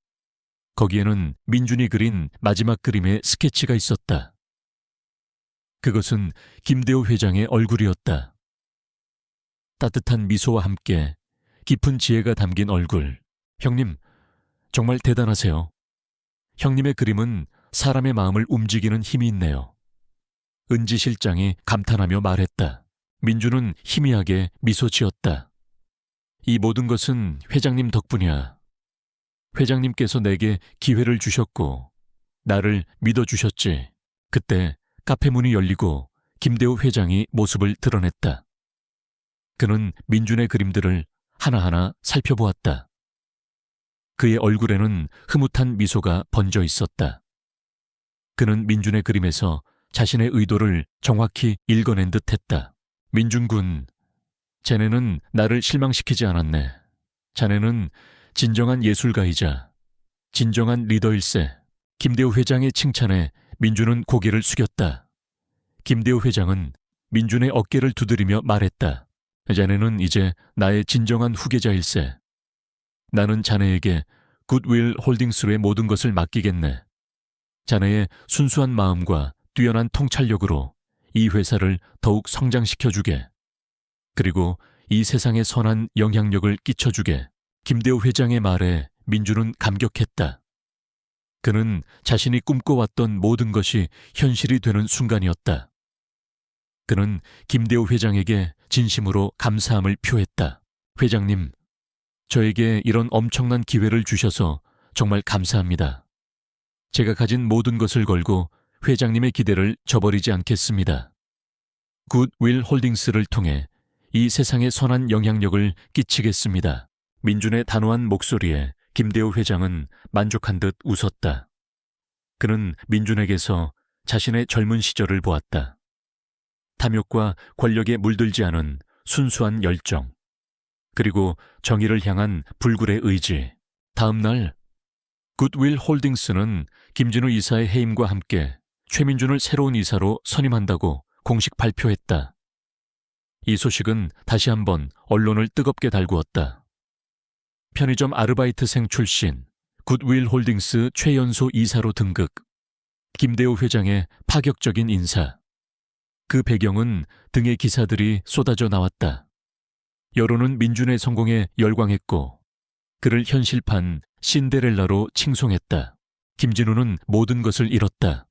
거기에는 민준이 그린 마지막 그림의 스케치가 있었다. 그것은 김대호 회장의 얼굴이었다. 따뜻한 미소와 함께 깊은 지혜가 담긴 얼굴. 형님, 정말 대단하세요. 형님의 그림은 사람의 마음을 움직이는 힘이 있네요. 은지 실장이 감탄하며 말했다. 민준은 희미하게 미소 지었다. 이 모든 것은 회장님 덕분이야. 회장님께서 내게 기회를 주셨고 나를 믿어주셨지. 그때 카페 문이 열리고 김대호 회장이 모습을 드러냈다. 그는 민준의 그림들을 하나하나 살펴보았다. 그의 얼굴에는 흐뭇한 미소가 번져 있었다. 그는 민준의 그림에서 자신의 의도를 정확히 읽어낸 듯 했다. 민준 군, 자네는 나를 실망시키지 않았네. 자네는 진정한 예술가이자 진정한 리더일세. 김대호 회장의 칭찬에 민준은 고개를 숙였다. 김대호 회장은 민준의 어깨를 두드리며 말했다. 자네는 이제 나의 진정한 후계자일세. 나는 자네에게 굿윌 홀딩스의 모든 것을 맡기겠네. 자네의 순수한 마음과 뛰어난 통찰력으로 이 회사를 더욱 성장시켜주게. 그리고 이 세상에 선한 영향력을 끼쳐주게. 김대호 회장의 말에 민준은 감격했다. 그는 자신이 꿈꿔왔던 모든 것이 현실이 되는 순간이었다. 그는 김대호 회장에게 진심으로 감사함을 표했다. 회장님, 저에게 이런 엄청난 기회를 주셔서 정말 감사합니다. 제가 가진 모든 것을 걸고 회장님의 기대를 저버리지 않겠습니다. 굿윌 홀딩스를 통해 이 세상에 선한 영향력을 끼치겠습니다. 민준의 단호한 목소리에 김대호 회장은 만족한 듯 웃었다. 그는 민준에게서 자신의 젊은 시절을 보았다. 탐욕과 권력에 물들지 않은 순수한 열정, 그리고 정의를 향한 불굴의 의지. 다음 날 굿윌 홀딩스는 김진우 이사의 해임과 함께 최민준을 새로운 이사로 선임한다고 공식 발표했다. 이 소식은 다시 한번 언론을 뜨겁게 달구었다. 편의점 아르바이트생 출신 굿윌 홀딩스 최연소 이사로 등극. 김대호 회장의 파격적인 인사. 그 배경은 등의 기사들이 쏟아져 나왔다. 여론은 민준의 성공에 열광했고 그를 현실판 신데렐라로 칭송했다. 김진우는 모든 것을 잃었다.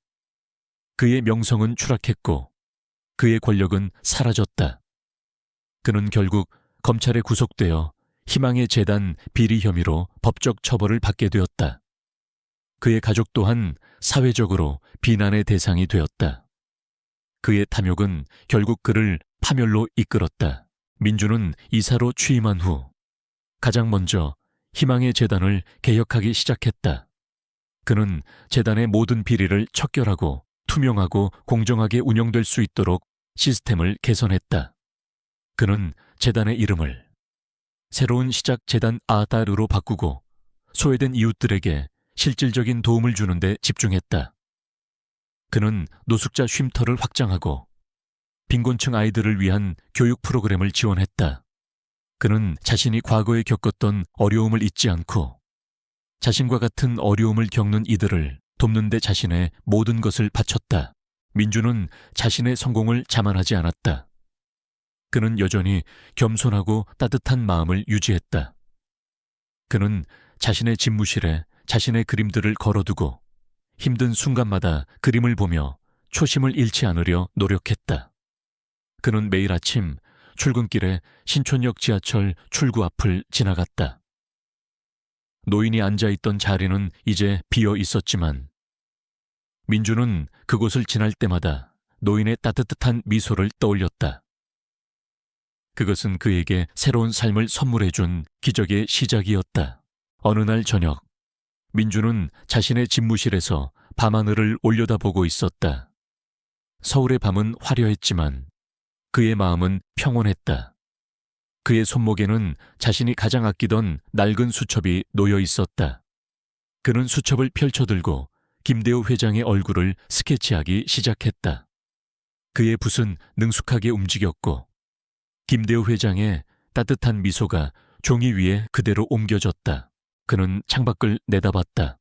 그의 명성은 추락했고 그의 권력은 사라졌다. 그는 결국 검찰에 구속되어 희망의 재단 비리 혐의로 법적 처벌을 받게 되었다. 그의 가족 또한 사회적으로 비난의 대상이 되었다. 그의 탐욕은 결국 그를 파멸로 이끌었다. 민준은 이사로 취임한 후 가장 먼저 희망의 재단을 개혁하기 시작했다. 그는 재단의 모든 비리를 척결하고 투명하고 공정하게 운영될 수 있도록 시스템을 개선했다. 그는 재단의 이름을 새로운 시작 재단 아다르로 바꾸고 소외된 이웃들에게 실질적인 도움을 주는 데 집중했다. 그는 노숙자 쉼터를 확장하고 빈곤층 아이들을 위한 교육 프로그램을 지원했다. 그는 자신이 과거에 겪었던 어려움을 잊지 않고 자신과 같은 어려움을 겪는 이들을 돕는 데 자신의 모든 것을 바쳤다. 민준은 자신의 성공을 자만하지 않았다. 그는 여전히 겸손하고 따뜻한 마음을 유지했다. 그는 자신의 집무실에 자신의 그림들을 걸어두고 힘든 순간마다 그림을 보며 초심을 잃지 않으려 노력했다. 그는 매일 아침 출근길에 신촌역 지하철 출구 앞을 지나갔다. 노인이 앉아있던 자리는 이제 비어 있었지만 민준은 그곳을 지날 때마다 노인의 따뜻한 미소를 떠올렸다. 그것은 그에게 새로운 삶을 선물해준 기적의 시작이었다. 어느 날 저녁, 민준은 자신의 집무실에서 밤하늘을 올려다보고 있었다. 서울의 밤은 화려했지만 그의 마음은 평온했다. 그의 손목에는 자신이 가장 아끼던 낡은 수첩이 놓여 있었다. 그는 수첩을 펼쳐들고 김대호 회장의 얼굴을 스케치하기 시작했다. 그의 붓은 능숙하게 움직였고 김대호 회장의 따뜻한 미소가 종이 위에 그대로 옮겨졌다. 그는 창밖을 내다봤다.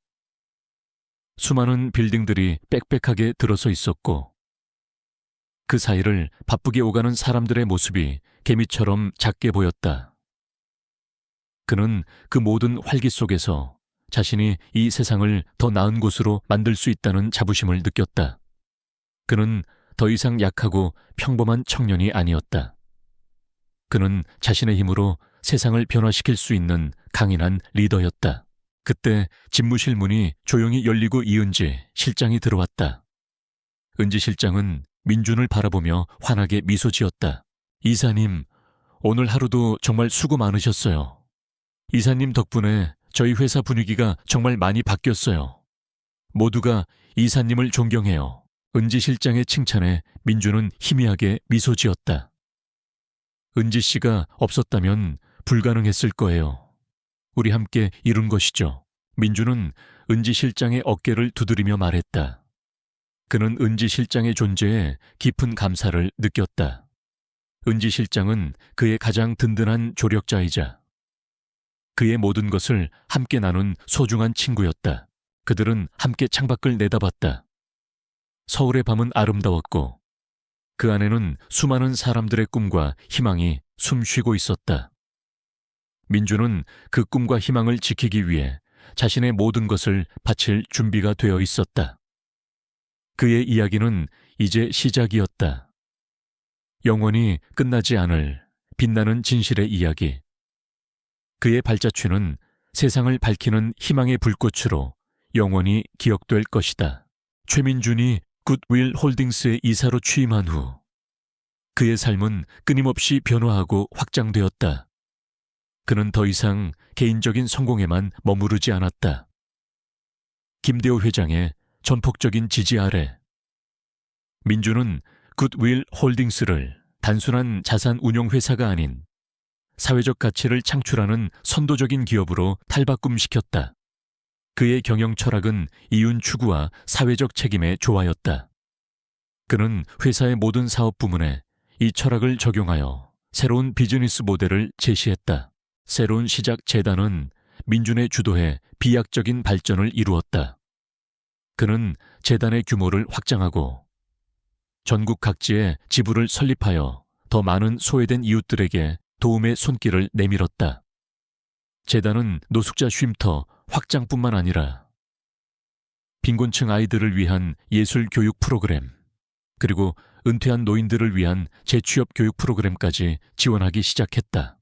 수많은 빌딩들이 빽빽하게 들어서 있었고 그 사이를 바쁘게 오가는 사람들의 모습이 개미처럼 작게 보였다. 그는 그 모든 활기 속에서 자신이 이 세상을 더 나은 곳으로 만들 수 있다는 자부심을 느꼈다. 그는 더 이상 약하고 평범한 청년이 아니었다. 그는 자신의 힘으로 세상을 변화시킬 수 있는 강인한 리더였다. 그때 집무실 문이 조용히 열리고 이은지 실장이 들어왔다. 은지 실장은 민준을 바라보며 환하게 미소 지었다. 이사님, 오늘 하루도 정말 수고 많으셨어요. 이사님 덕분에 저희 회사 분위기가 정말 많이 바뀌었어요. 모두가 이사님을 존경해요. 은지 실장의 칭찬에 민준은 희미하게 미소 지었다. 은지 씨가 없었다면 불가능했을 거예요. 우리 함께 이룬 것이죠. 민준은 은지 실장의 어깨를 두드리며 말했다. 그는 은지 실장의 존재에 깊은 감사를 느꼈다. 은지 실장은 그의 가장 든든한 조력자이자 그의 모든 것을 함께 나눈 소중한 친구였다. 그들은 함께 창밖을 내다봤다. 서울의 밤은 아름다웠고 그 안에는 수많은 사람들의 꿈과 희망이 숨쉬고 있었다. 민준은 그 꿈과 희망을 지키기 위해 자신의 모든 것을 바칠 준비가 되어 있었다. 그의 이야기는 이제 시작이었다. 영원히 끝나지 않을 빛나는 진실의 이야기. 그의 발자취는 세상을 밝히는 희망의 불꽃으로 영원히 기억될 것이다. 최민준이 굿윌 홀딩스의 이사로 취임한 후 그의 삶은 끊임없이 변화하고 확장되었다. 그는 더 이상 개인적인 성공에만 머무르지 않았다. 김대호 회장의 전폭적인 지지 아래 민주는 굿윌 홀딩스를 단순한 자산 운용 회사가 아닌 사회적 가치를 창출하는 선도적인 기업으로 탈바꿈시켰다. 그의 경영 철학은 이윤 추구와 사회적 책임에 조화였다. 그는 회사의 모든 사업 부문에 이 철학을 적용하여 새로운 비즈니스 모델을 제시했다. 새로운 시작 재단은 민준의 주도에 비약적인 발전을 이루었다. 그는 재단의 규모를 확장하고 전국 각지에 지부를 설립하여 더 많은 소외된 이웃들에게 도움의 손길을 내밀었다. 재단은 노숙자 쉼터 확장뿐만 아니라 빈곤층 아이들을 위한 예술 교육 프로그램, 그리고 은퇴한 노인들을 위한 재취업 교육 프로그램까지 지원하기 시작했다.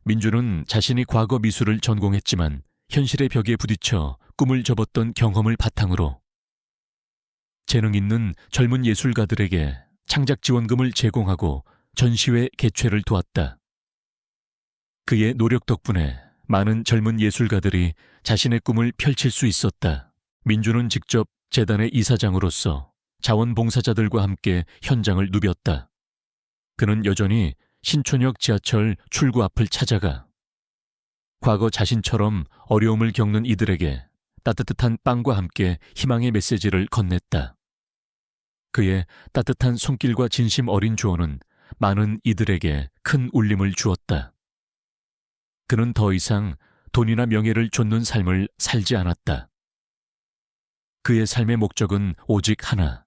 민주는 자신이 과거 미술을 전공했지만 현실의 벽에 부딪혀 꿈을 접었던 경험을 바탕으로 재능 있는 젊은 예술가들에게 창작 지원금을 제공하고 전시회 개최를 도왔다. 그의 노력 덕분에 많은 젊은 예술가들이 자신의 꿈을 펼칠 수 있었다. 민주는 직접 재단의 이사장으로서 자원봉사자들과 함께 현장을 누볐다. 그는 여전히 신촌역 지하철 출구 앞을 찾아가 과거 자신처럼 어려움을 겪는 이들에게 따뜻한 빵과 함께 희망의 메시지를 건넸다. 그의 따뜻한 손길과 진심 어린 조언은 많은 이들에게 큰 울림을 주었다. 그는 더 이상 돈이나 명예를 좇는 삶을 살지 않았다. 그의 삶의 목적은 오직 하나,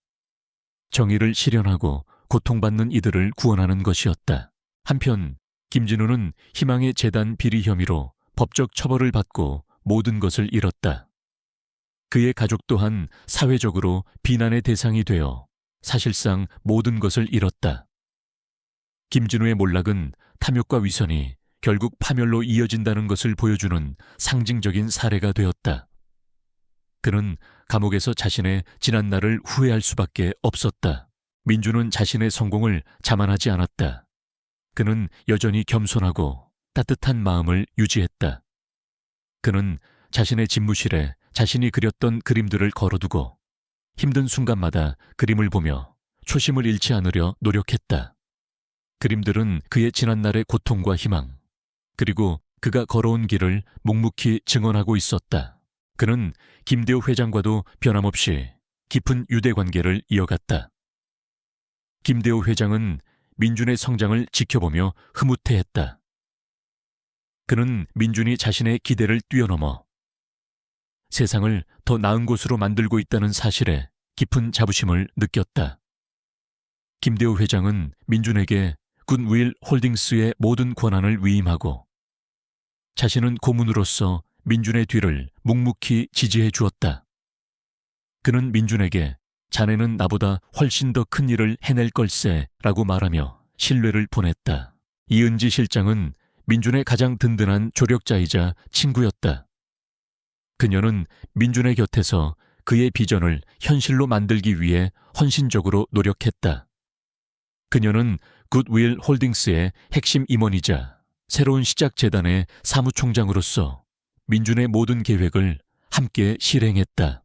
정의를 실현하고 고통받는 이들을 구원하는 것이었다. 한편 김진우는 희망의 재단 비리 혐의로 법적 처벌을 받고 모든 것을 잃었다. 그의 가족 또한 사회적으로 비난의 대상이 되어 사실상 모든 것을 잃었다. 김진우의 몰락은 탐욕과 위선이 결국 파멸로 이어진다는 것을 보여주는 상징적인 사례가 되었다. 그는 감옥에서 자신의 지난 날을 후회할 수밖에 없었다. 민주는 자신의 성공을 자만하지 않았다. 그는 여전히 겸손하고 따뜻한 마음을 유지했다. 그는 자신의 집무실에 자신이 그렸던 그림들을 걸어두고 힘든 순간마다 그림을 보며 초심을 잃지 않으려 노력했다. 그림들은 그의 지난날의 고통과 희망, 그리고 그가 걸어온 길을 묵묵히 증언하고 있었다. 그는 김대호 회장과도 변함없이 깊은 유대관계를 이어갔다. 김대호 회장은 민준의 성장을 지켜보며 흐뭇해했다. 그는 민준이 자신의 기대를 뛰어넘어 세상을 더 나은 곳으로 만들고 있다는 사실에 깊은 자부심을 느꼈다. 김대호 회장은 민준에게 굿윌 홀딩스의 모든 권한을 위임하고 자신은 고문으로서 민준의 뒤를 묵묵히 지지해 주었다. 그는 민준에게 자네는 나보다 훨씬 더 큰 일을 해낼 걸세라고 말하며 신뢰를 보냈다. 이은지 실장은 민준의 가장 든든한 조력자이자 친구였다. 그녀는 민준의 곁에서 그의 비전을 현실로 만들기 위해 헌신적으로 노력했다. 그녀는 굿윌 홀딩스의 핵심 임원이자 새로운 시작 재단의 사무총장으로서 민준의 모든 계획을 함께 실행했다.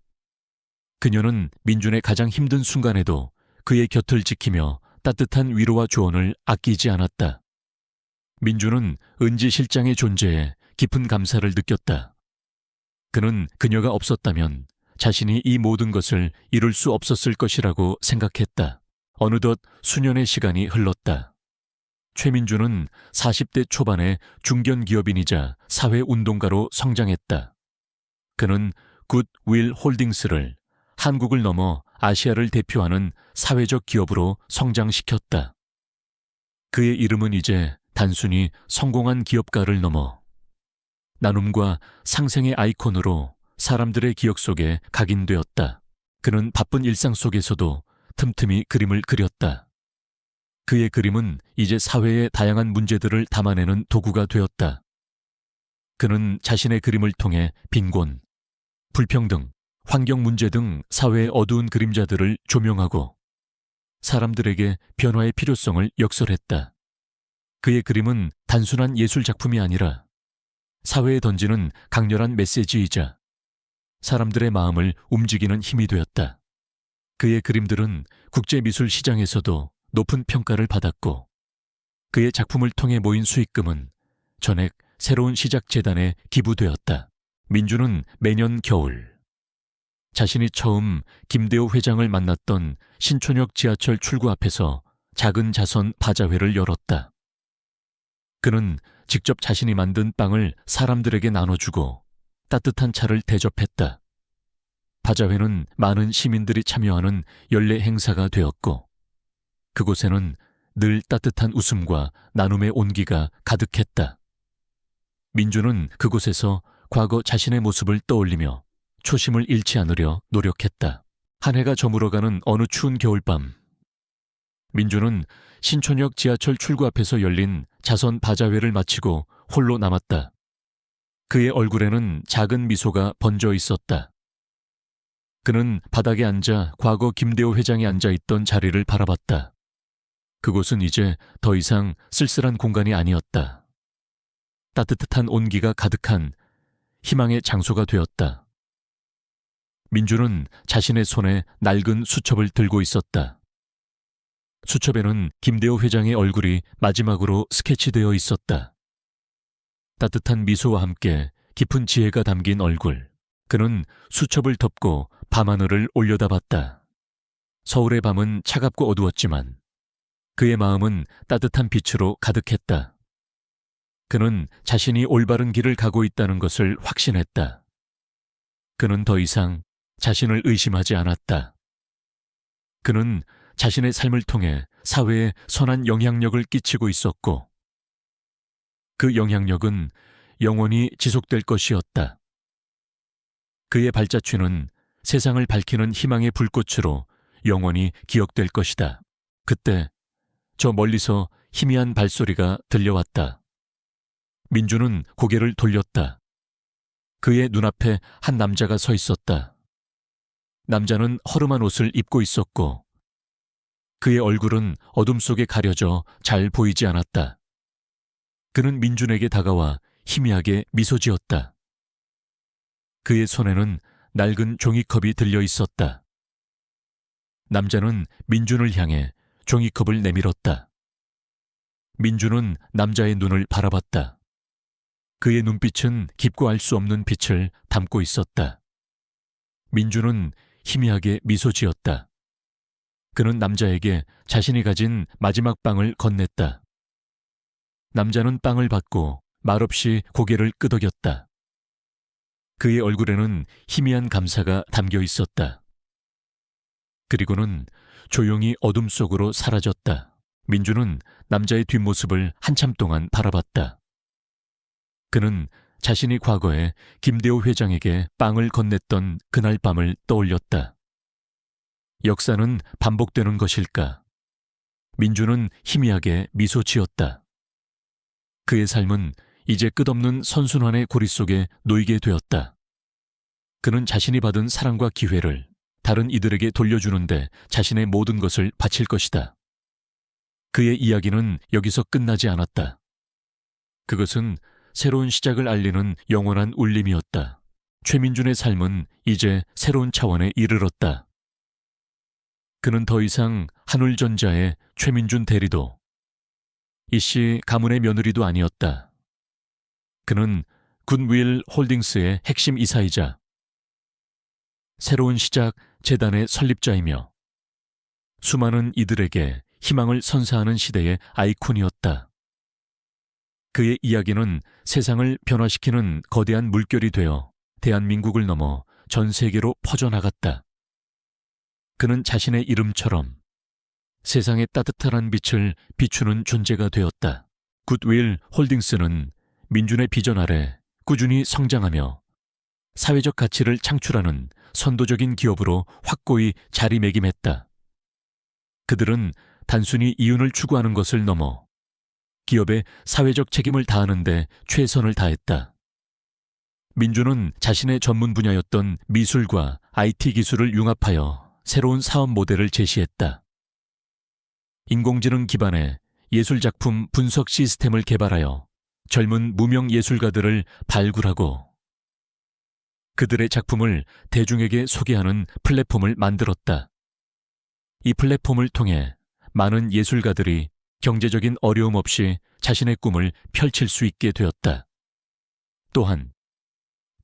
그녀는 민준의 가장 힘든 순간에도 그의 곁을 지키며 따뜻한 위로와 조언을 아끼지 않았다. 민준은 은지 실장의 존재에 깊은 감사를 느꼈다. 그는 그녀가 없었다면 자신이 이 모든 것을 이룰 수 없었을 것이라고 생각했다. 어느덧 수년의 시간이 흘렀다. 최민준은 40대 초반의 중견 기업인이자 사회운동가로 성장했다. 그는 굿윌 홀딩스를 한국을 넘어 아시아를 대표하는 사회적 기업으로 성장시켰다. 그의 이름은 이제 단순히 성공한 기업가를 넘어 나눔과 상생의 아이콘으로 사람들의 기억 속에 각인되었다. 그는 바쁜 일상 속에서도 틈틈이 그림을 그렸다. 그의 그림은 이제 사회의 다양한 문제들을 담아내는 도구가 되었다. 그는 자신의 그림을 통해 빈곤, 불평등, 환경 문제 등 사회의 어두운 그림자들을 조명하고 사람들에게 변화의 필요성을 역설했다. 그의 그림은 단순한 예술 작품이 아니라 사회에 던지는 강렬한 메시지이자 사람들의 마음을 움직이는 힘이 되었다. 그의 그림들은 국제미술 시장에서도 높은 평가를 받았고 그의 작품을 통해 모인 수익금은 전액 새로운 시작 재단에 기부되었다. 민주는 매년 겨울 자신이 처음 김대호 회장을 만났던 신촌역 지하철 출구 앞에서 작은 자선 바자회를 열었다. 그는 직접 자신이 만든 빵을 사람들에게 나눠주고 따뜻한 차를 대접했다. 바자회는 많은 시민들이 참여하는 연례 행사가 되었고 그곳에는 늘 따뜻한 웃음과 나눔의 온기가 가득했다. 민주는 그곳에서 과거 자신의 모습을 떠올리며 초심을 잃지 않으려 노력했다. 한 해가 저물어가는 어느 추운 겨울밤, 민주는 신촌역 지하철 출구 앞에서 열린 자선 바자회를 마치고 홀로 남았다. 그의 얼굴에는 작은 미소가 번져 있었다. 그는 바닥에 앉아 과거 김대호 회장이 앉아있던 자리를 바라봤다. 그곳은 이제 더 이상 쓸쓸한 공간이 아니었다. 따뜻한 온기가 가득한 희망의 장소가 되었다. 민주는 자신의 손에 낡은 수첩을 들고 있었다. 수첩에는 김대호 회장의 얼굴이 마지막으로 스케치되어 있었다. 따뜻한 미소와 함께 깊은 지혜가 담긴 얼굴. 그는 수첩을 덮고 밤하늘을 올려다봤다. 서울의 밤은 차갑고 어두웠지만 그의 마음은 따뜻한 빛으로 가득했다. 그는 자신이 올바른 길을 가고 있다는 것을 확신했다. 그는 더 이상 자신을 의심하지 않았다. 그는 자신의 삶을 통해 사회에 선한 영향력을 끼치고 있었고 그 영향력은 영원히 지속될 것이었다. 그의 발자취는 세상을 밝히는 희망의 불꽃으로 영원히 기억될 것이다. 그때 저 멀리서 희미한 발소리가 들려왔다. 민주는 고개를 돌렸다. 그의 눈앞에 한 남자가 서 있었다. 남자는 허름한 옷을 입고 있었고 그의 얼굴은 어둠 속에 가려져 잘 보이지 않았다. 그는 민준에게 다가와 희미하게 미소 지었다. 그의 손에는 낡은 종이컵이 들려 있었다. 남자는 민준을 향해 종이컵을 내밀었다. 민준은 남자의 눈을 바라봤다. 그의 눈빛은 깊고 알 수 없는 빛을 담고 있었다. 민준은 희미하게 미소 지었다. 그는 남자에게 자신이 가진 마지막 빵을 건넸다. 남자는 빵을 받고 말없이 고개를 끄덕였다. 그의 얼굴에는 희미한 감사가 담겨 있었다. 그리고는 조용히 어둠 속으로 사라졌다. 민주는 남자의 뒷모습을 한참 동안 바라봤다. 그는 자신이 과거에 김대호 회장에게 빵을 건넸던 그날 밤을 떠올렸다. 역사는 반복되는 것일까? 민주는 희미하게 미소 지었다. 그의 삶은 이제 끝없는 선순환의 고리 속에 놓이게 되었다. 그는 자신이 받은 사랑과 기회를 다른 이들에게 돌려주는데 자신의 모든 것을 바칠 것이다. 그의 이야기는 여기서 끝나지 않았다. 그것은 새로운 시작을 알리는 영원한 울림이었다. 최민준의 삶은 이제 새로운 차원에 이르렀다. 그는 더 이상 한울전자의 최민준 대리도, 이씨 가문의 며느리도 아니었다. 그는 굿윌 홀딩스의 핵심 이사이자 새로운 시작 재단의 설립자이며 수많은 이들에게 희망을 선사하는 시대의 아이콘이었다. 그의 이야기는 세상을 변화시키는 거대한 물결이 되어 대한민국을 넘어 전 세계로 퍼져나갔다. 그는 자신의 이름처럼 세상의 따뜻한 빛을 비추는 존재가 되었다. 굿윌 홀딩스는 민준의 비전 아래 꾸준히 성장하며 사회적 가치를 창출하는 선도적인 기업으로 확고히 자리매김했다. 그들은 단순히 이윤을 추구하는 것을 넘어 기업의 사회적 책임을 다하는 데 최선을 다했다. 민주는 자신의 전문 분야였던 미술과 IT 기술을 융합하여 새로운 사업 모델을 제시했다. 인공지능 기반의 예술작품 분석 시스템을 개발하여 젊은 무명 예술가들을 발굴하고 그들의 작품을 대중에게 소개하는 플랫폼을 만들었다. 이 플랫폼을 통해 많은 예술가들이 경제적인 어려움 없이 자신의 꿈을 펼칠 수 있게 되었다. 또한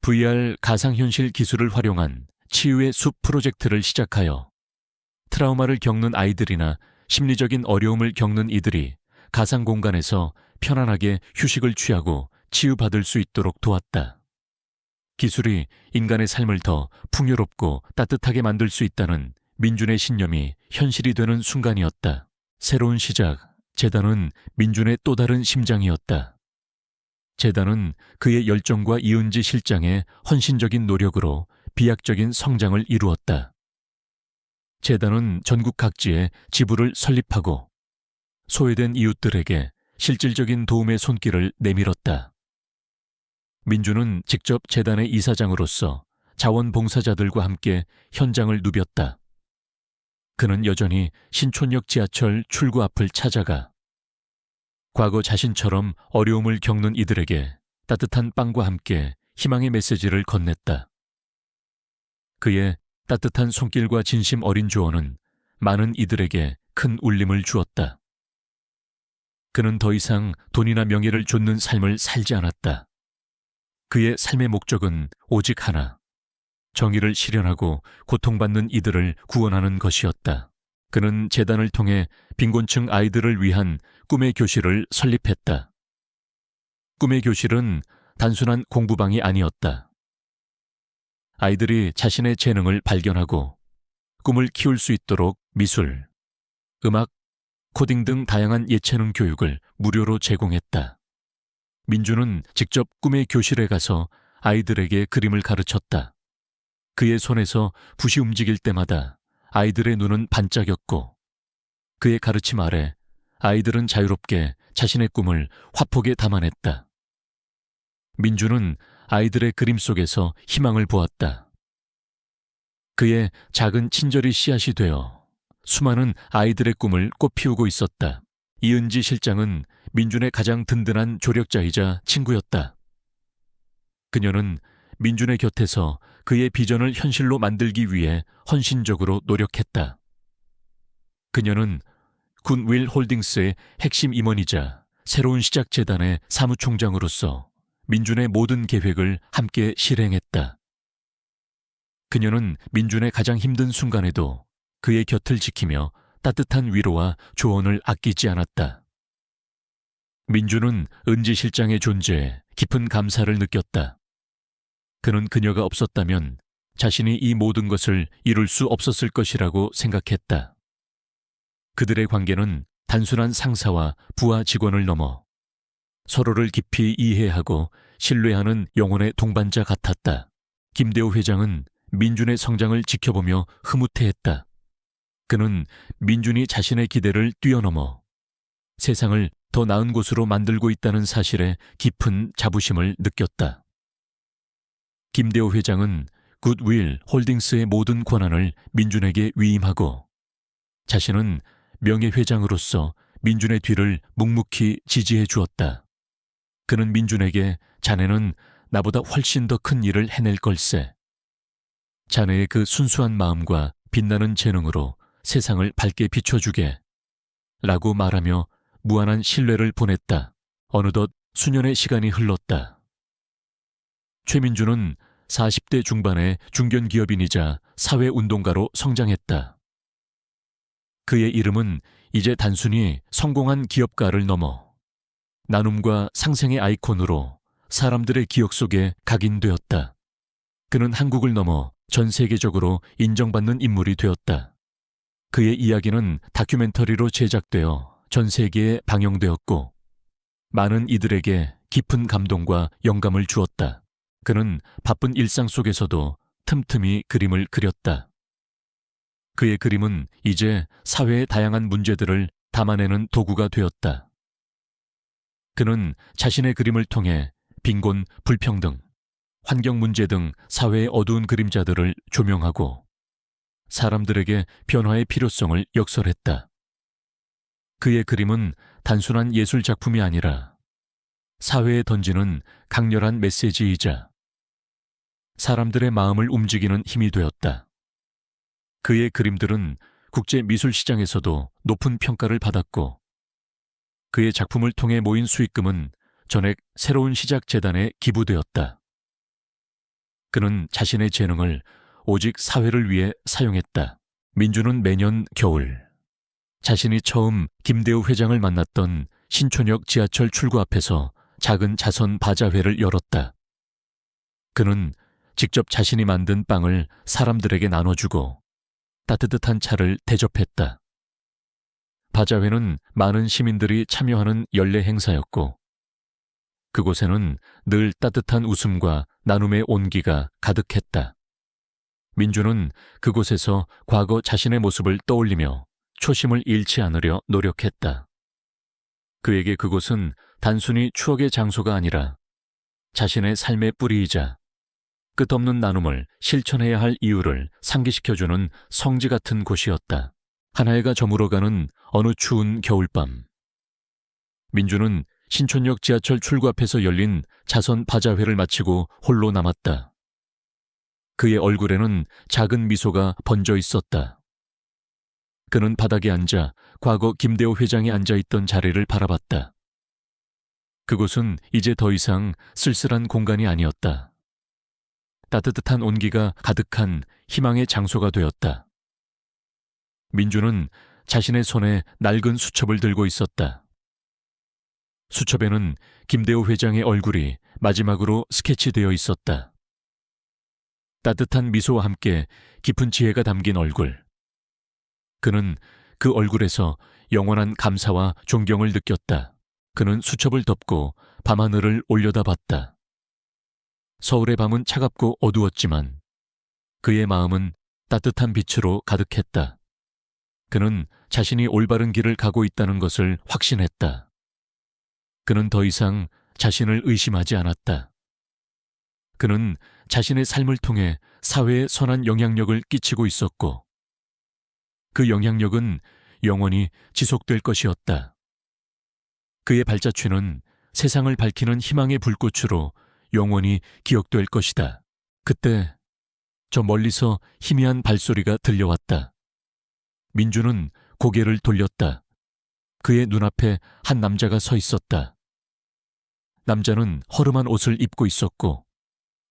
VR 가상현실 기술을 활용한 치유의 숲 프로젝트를 시작하여 트라우마를 겪는 아이들이나 심리적인 어려움을 겪는 이들이 가상 공간에서 편안하게 휴식을 취하고 치유받을 수 있도록 도왔다. 기술이 인간의 삶을 더 풍요롭고 따뜻하게 만들 수 있다는 민준의 신념이 현실이 되는 순간이었다. 새로운 시작, 재단은 민준의 또 다른 심장이었다. 재단은 그의 열정과 이은지 실장의 헌신적인 노력으로 비약적인 성장을 이루었다. 재단은 전국 각지에 지부를 설립하고 소외된 이웃들에게 실질적인 도움의 손길을 내밀었다. 민주는 직접 재단의 이사장으로서 자원봉사자들과 함께 현장을 누볐다. 그는 여전히 신촌역 지하철 출구 앞을 찾아가 과거 자신처럼 어려움을 겪는 이들에게 따뜻한 빵과 함께 희망의 메시지를 건넸다. 그의 따뜻한 손길과 진심 어린 조언은 많은 이들에게 큰 울림을 주었다. 그는 더 이상 돈이나 명예를 좇는 삶을 살지 않았다. 그의 삶의 목적은 오직 하나, 정의를 실현하고 고통받는 이들을 구원하는 것이었다. 그는 재단을 통해 빈곤층 아이들을 위한 꿈의 교실을 설립했다. 꿈의 교실은 단순한 공부방이 아니었다. 아이들이 자신의 재능을 발견하고 꿈을 키울 수 있도록 미술, 음악, 코딩 등 다양한 예체능 교육을 무료로 제공했다. 민주는 직접 꿈의 교실에 가서 아이들에게 그림을 가르쳤다. 그의 손에서 붓이 움직일 때마다 아이들의 눈은 반짝였고 그의 가르침 아래 아이들은 자유롭게 자신의 꿈을 화폭에 담아냈다. 민주는 아이들의 그림 속에서 희망을 보았다. 그의 작은 친절이 씨앗이 되어 수많은 아이들의 꿈을 꽃피우고 있었다. 이은지 실장은 민준의 가장 든든한 조력자이자 친구였다. 그녀는 민준의 곁에서 그의 비전을 현실로 만들기 위해 헌신적으로 노력했다. 그녀는 굿윌 홀딩스의 핵심 임원이자 새로운 시작 재단의 사무총장으로서 민준의 모든 계획을 함께 실행했다. 그녀는 민준의 가장 힘든 순간에도 그의 곁을 지키며 따뜻한 위로와 조언을 아끼지 않았다. 민준은 은지 실장의 존재에 깊은 감사를 느꼈다. 그는 그녀가 없었다면 자신이 이 모든 것을 이룰 수 없었을 것이라고 생각했다. 그들의 관계는 단순한 상사와 부하 직원을 넘어 서로를 깊이 이해하고 신뢰하는 영혼의 동반자 같았다. 김대호 회장은 민준의 성장을 지켜보며 흐뭇해했다. 그는 민준이 자신의 기대를 뛰어넘어 세상을 더 나은 곳으로 만들고 있다는 사실에 깊은 자부심을 느꼈다. 김대호 회장은 굿윌 홀딩스의 모든 권한을 민준에게 위임하고 자신은 명예회장으로서 민준의 뒤를 묵묵히 지지해 주었다. 그는 민준에게 자네는 나보다 훨씬 더 큰 일을 해낼 걸세. 자네의 그 순수한 마음과 빛나는 재능으로 세상을 밝게 비춰주게 라고 말하며 무한한 신뢰를 보냈다. 어느덧 수년의 시간이 흘렀다. 최민준은 40대 중반의 중견기업인이자 사회운동가로 성장했다. 그의 이름은 이제 단순히 성공한 기업가를 넘어 나눔과 상생의 아이콘으로 사람들의 기억 속에 각인되었다. 그는 한국을 넘어 전 세계적으로 인정받는 인물이 되었다. 그의 이야기는 다큐멘터리로 제작되어 전 세계에 방영되었고 많은 이들에게 깊은 감동과 영감을 주었다. 그는 바쁜 일상 속에서도 틈틈이 그림을 그렸다. 그의 그림은 이제 사회의 다양한 문제들을 담아내는 도구가 되었다. 그는 자신의 그림을 통해 빈곤, 불평등, 환경 문제 등 사회의 어두운 그림자들을 조명하고 사람들에게 변화의 필요성을 역설했다. 그의 그림은 단순한 예술 작품이 아니라 사회에 던지는 강렬한 메시지이자 사람들의 마음을 움직이는 힘이 되었다. 그의 그림들은 국제 미술 시장에서도 높은 평가를 받았고 그의 작품을 통해 모인 수익금은 전액 새로운 시작 재단에 기부되었다. 그는 자신의 재능을 오직 사회를 위해 사용했다. 민주는 매년 겨울 자신이 처음 김대우 회장을 만났던 신촌역 지하철 출구 앞에서 작은 자선 바자회를 열었다. 그는 직접 자신이 만든 빵을 사람들에게 나눠주고 따뜻한 차를 대접했다. 바자회는 많은 시민들이 참여하는 연례 행사였고 그곳에는 늘 따뜻한 웃음과 나눔의 온기가 가득했다. 민주는 그곳에서 과거 자신의 모습을 떠올리며 초심을 잃지 않으려 노력했다. 그에게 그곳은 단순히 추억의 장소가 아니라 자신의 삶의 뿌리이자 끝없는 나눔을 실천해야 할 이유를 상기시켜주는 성지 같은 곳이었다. 한해가 저물어가는 어느 추운 겨울밤. 민주는 신촌역 지하철 출구 앞에서 열린 자선 바자회를 마치고 홀로 남았다. 그의 얼굴에는 작은 미소가 번져 있었다. 그는 바닥에 앉아 과거 김대호 회장이 앉아있던 자리를 바라봤다. 그곳은 이제 더 이상 쓸쓸한 공간이 아니었다. 따뜻한 온기가 가득한 희망의 장소가 되었다. 민주는 자신의 손에 낡은 수첩을 들고 있었다. 수첩에는 김대호 회장의 얼굴이 마지막으로 스케치되어 있었다. 따뜻한 미소와 함께 깊은 지혜가 담긴 얼굴. 그는 그 얼굴에서 영원한 감사와 존경을 느꼈다. 그는 수첩을 덮고 밤하늘을 올려다봤다. 서울의 밤은 차갑고 어두웠지만 그의 마음은 따뜻한 빛으로 가득했다. 그는 자신이 올바른 길을 가고 있다는 것을 확신했다. 그는 더 이상 자신을 의심하지 않았다. 그는 자신의 삶을 통해 사회에 선한 영향력을 끼치고 있었고 그 영향력은 영원히 지속될 것이었다. 그의 발자취는 세상을 밝히는 희망의 불꽃으로 영원히 기억될 것이다. 그때 저 멀리서 희미한 발소리가 들려왔다. 민주는 고개를 돌렸다. 그의 눈앞에 한 남자가 서 있었다. 남자는 허름한 옷을 입고 있었고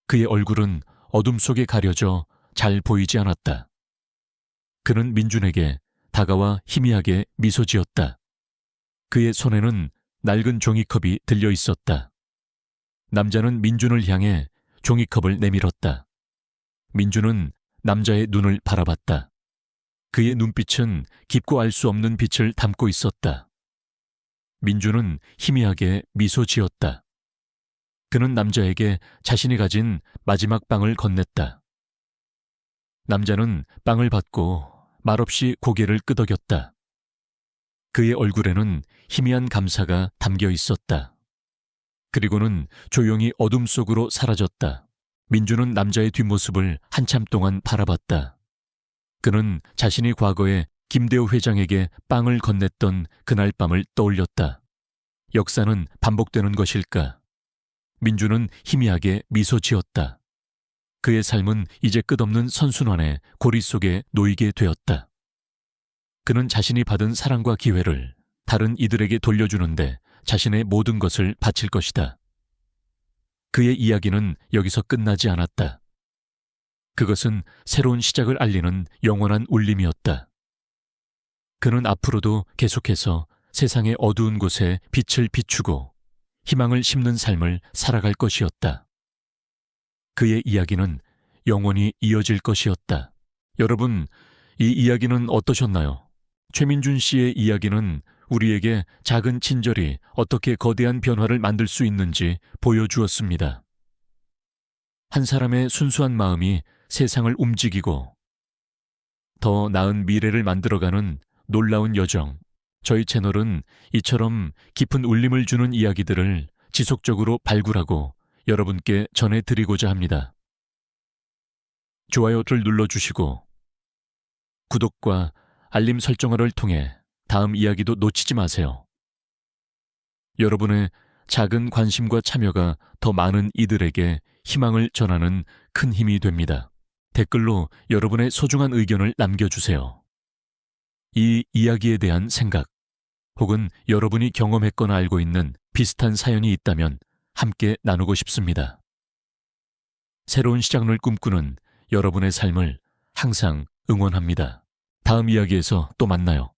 그의 얼굴은 어둠 속에 가려져 잘 보이지 않았다. 그는 민준에게 다가와 희미하게 미소 지었다. 그의 손에는 낡은 종이컵이 들려 있었다. 남자는 민준을 향해 종이컵을 내밀었다. 민준은 남자의 눈을 바라봤다. 그의 눈빛은 깊고 알 수 없는 빛을 담고 있었다. 민준은 희미하게 미소 지었다. 그는 남자에게 자신이 가진 마지막 빵을 건넸다. 남자는 빵을 받고 말없이 고개를 끄덕였다. 그의 얼굴에는 희미한 감사가 담겨 있었다. 그리고는 조용히 어둠 속으로 사라졌다. 민주는 남자의 뒷모습을 한참 동안 바라봤다. 그는 자신이 과거에 김대호 회장에게 빵을 건넸던 그날 밤을 떠올렸다. 역사는 반복되는 것일까? 민주는 희미하게 미소 지었다. 그의 삶은 이제 끝없는 선순환의 고리 속에 놓이게 되었다. 그는 자신이 받은 사랑과 기회를 다른 이들에게 돌려주는데 자신의 모든 것을 바칠 것이다. 그의 이야기는 여기서 끝나지 않았다. 그것은 새로운 시작을 알리는 영원한 울림이었다. 그는 앞으로도 계속해서 세상의 어두운 곳에 빛을 비추고 희망을 심는 삶을 살아갈 것이었다. 그의 이야기는 영원히 이어질 것이었다. 여러분, 이 이야기는 어떠셨나요? 최민준 씨의 이야기는 우리에게 작은 친절이 어떻게 거대한 변화를 만들 수 있는지 보여주었습니다. 한 사람의 순수한 마음이 세상을 움직이고 더 나은 미래를 만들어가는 놀라운 여정. 저희 채널은 이처럼 깊은 울림을 주는 이야기들을 지속적으로 발굴하고 여러분께 전해드리고자 합니다. 좋아요를 눌러주시고 구독과 알림 설정을 통해 다음 이야기도 놓치지 마세요. 여러분의 작은 관심과 참여가 더 많은 이들에게 희망을 전하는 큰 힘이 됩니다. 댓글로 여러분의 소중한 의견을 남겨주세요. 이 이야기에 대한 생각, 혹은 여러분이 경험했거나 알고 있는 비슷한 사연이 있다면 함께 나누고 싶습니다. 새로운 시작을 꿈꾸는 여러분의 삶을 항상 응원합니다. 다음 이야기에서 또 만나요.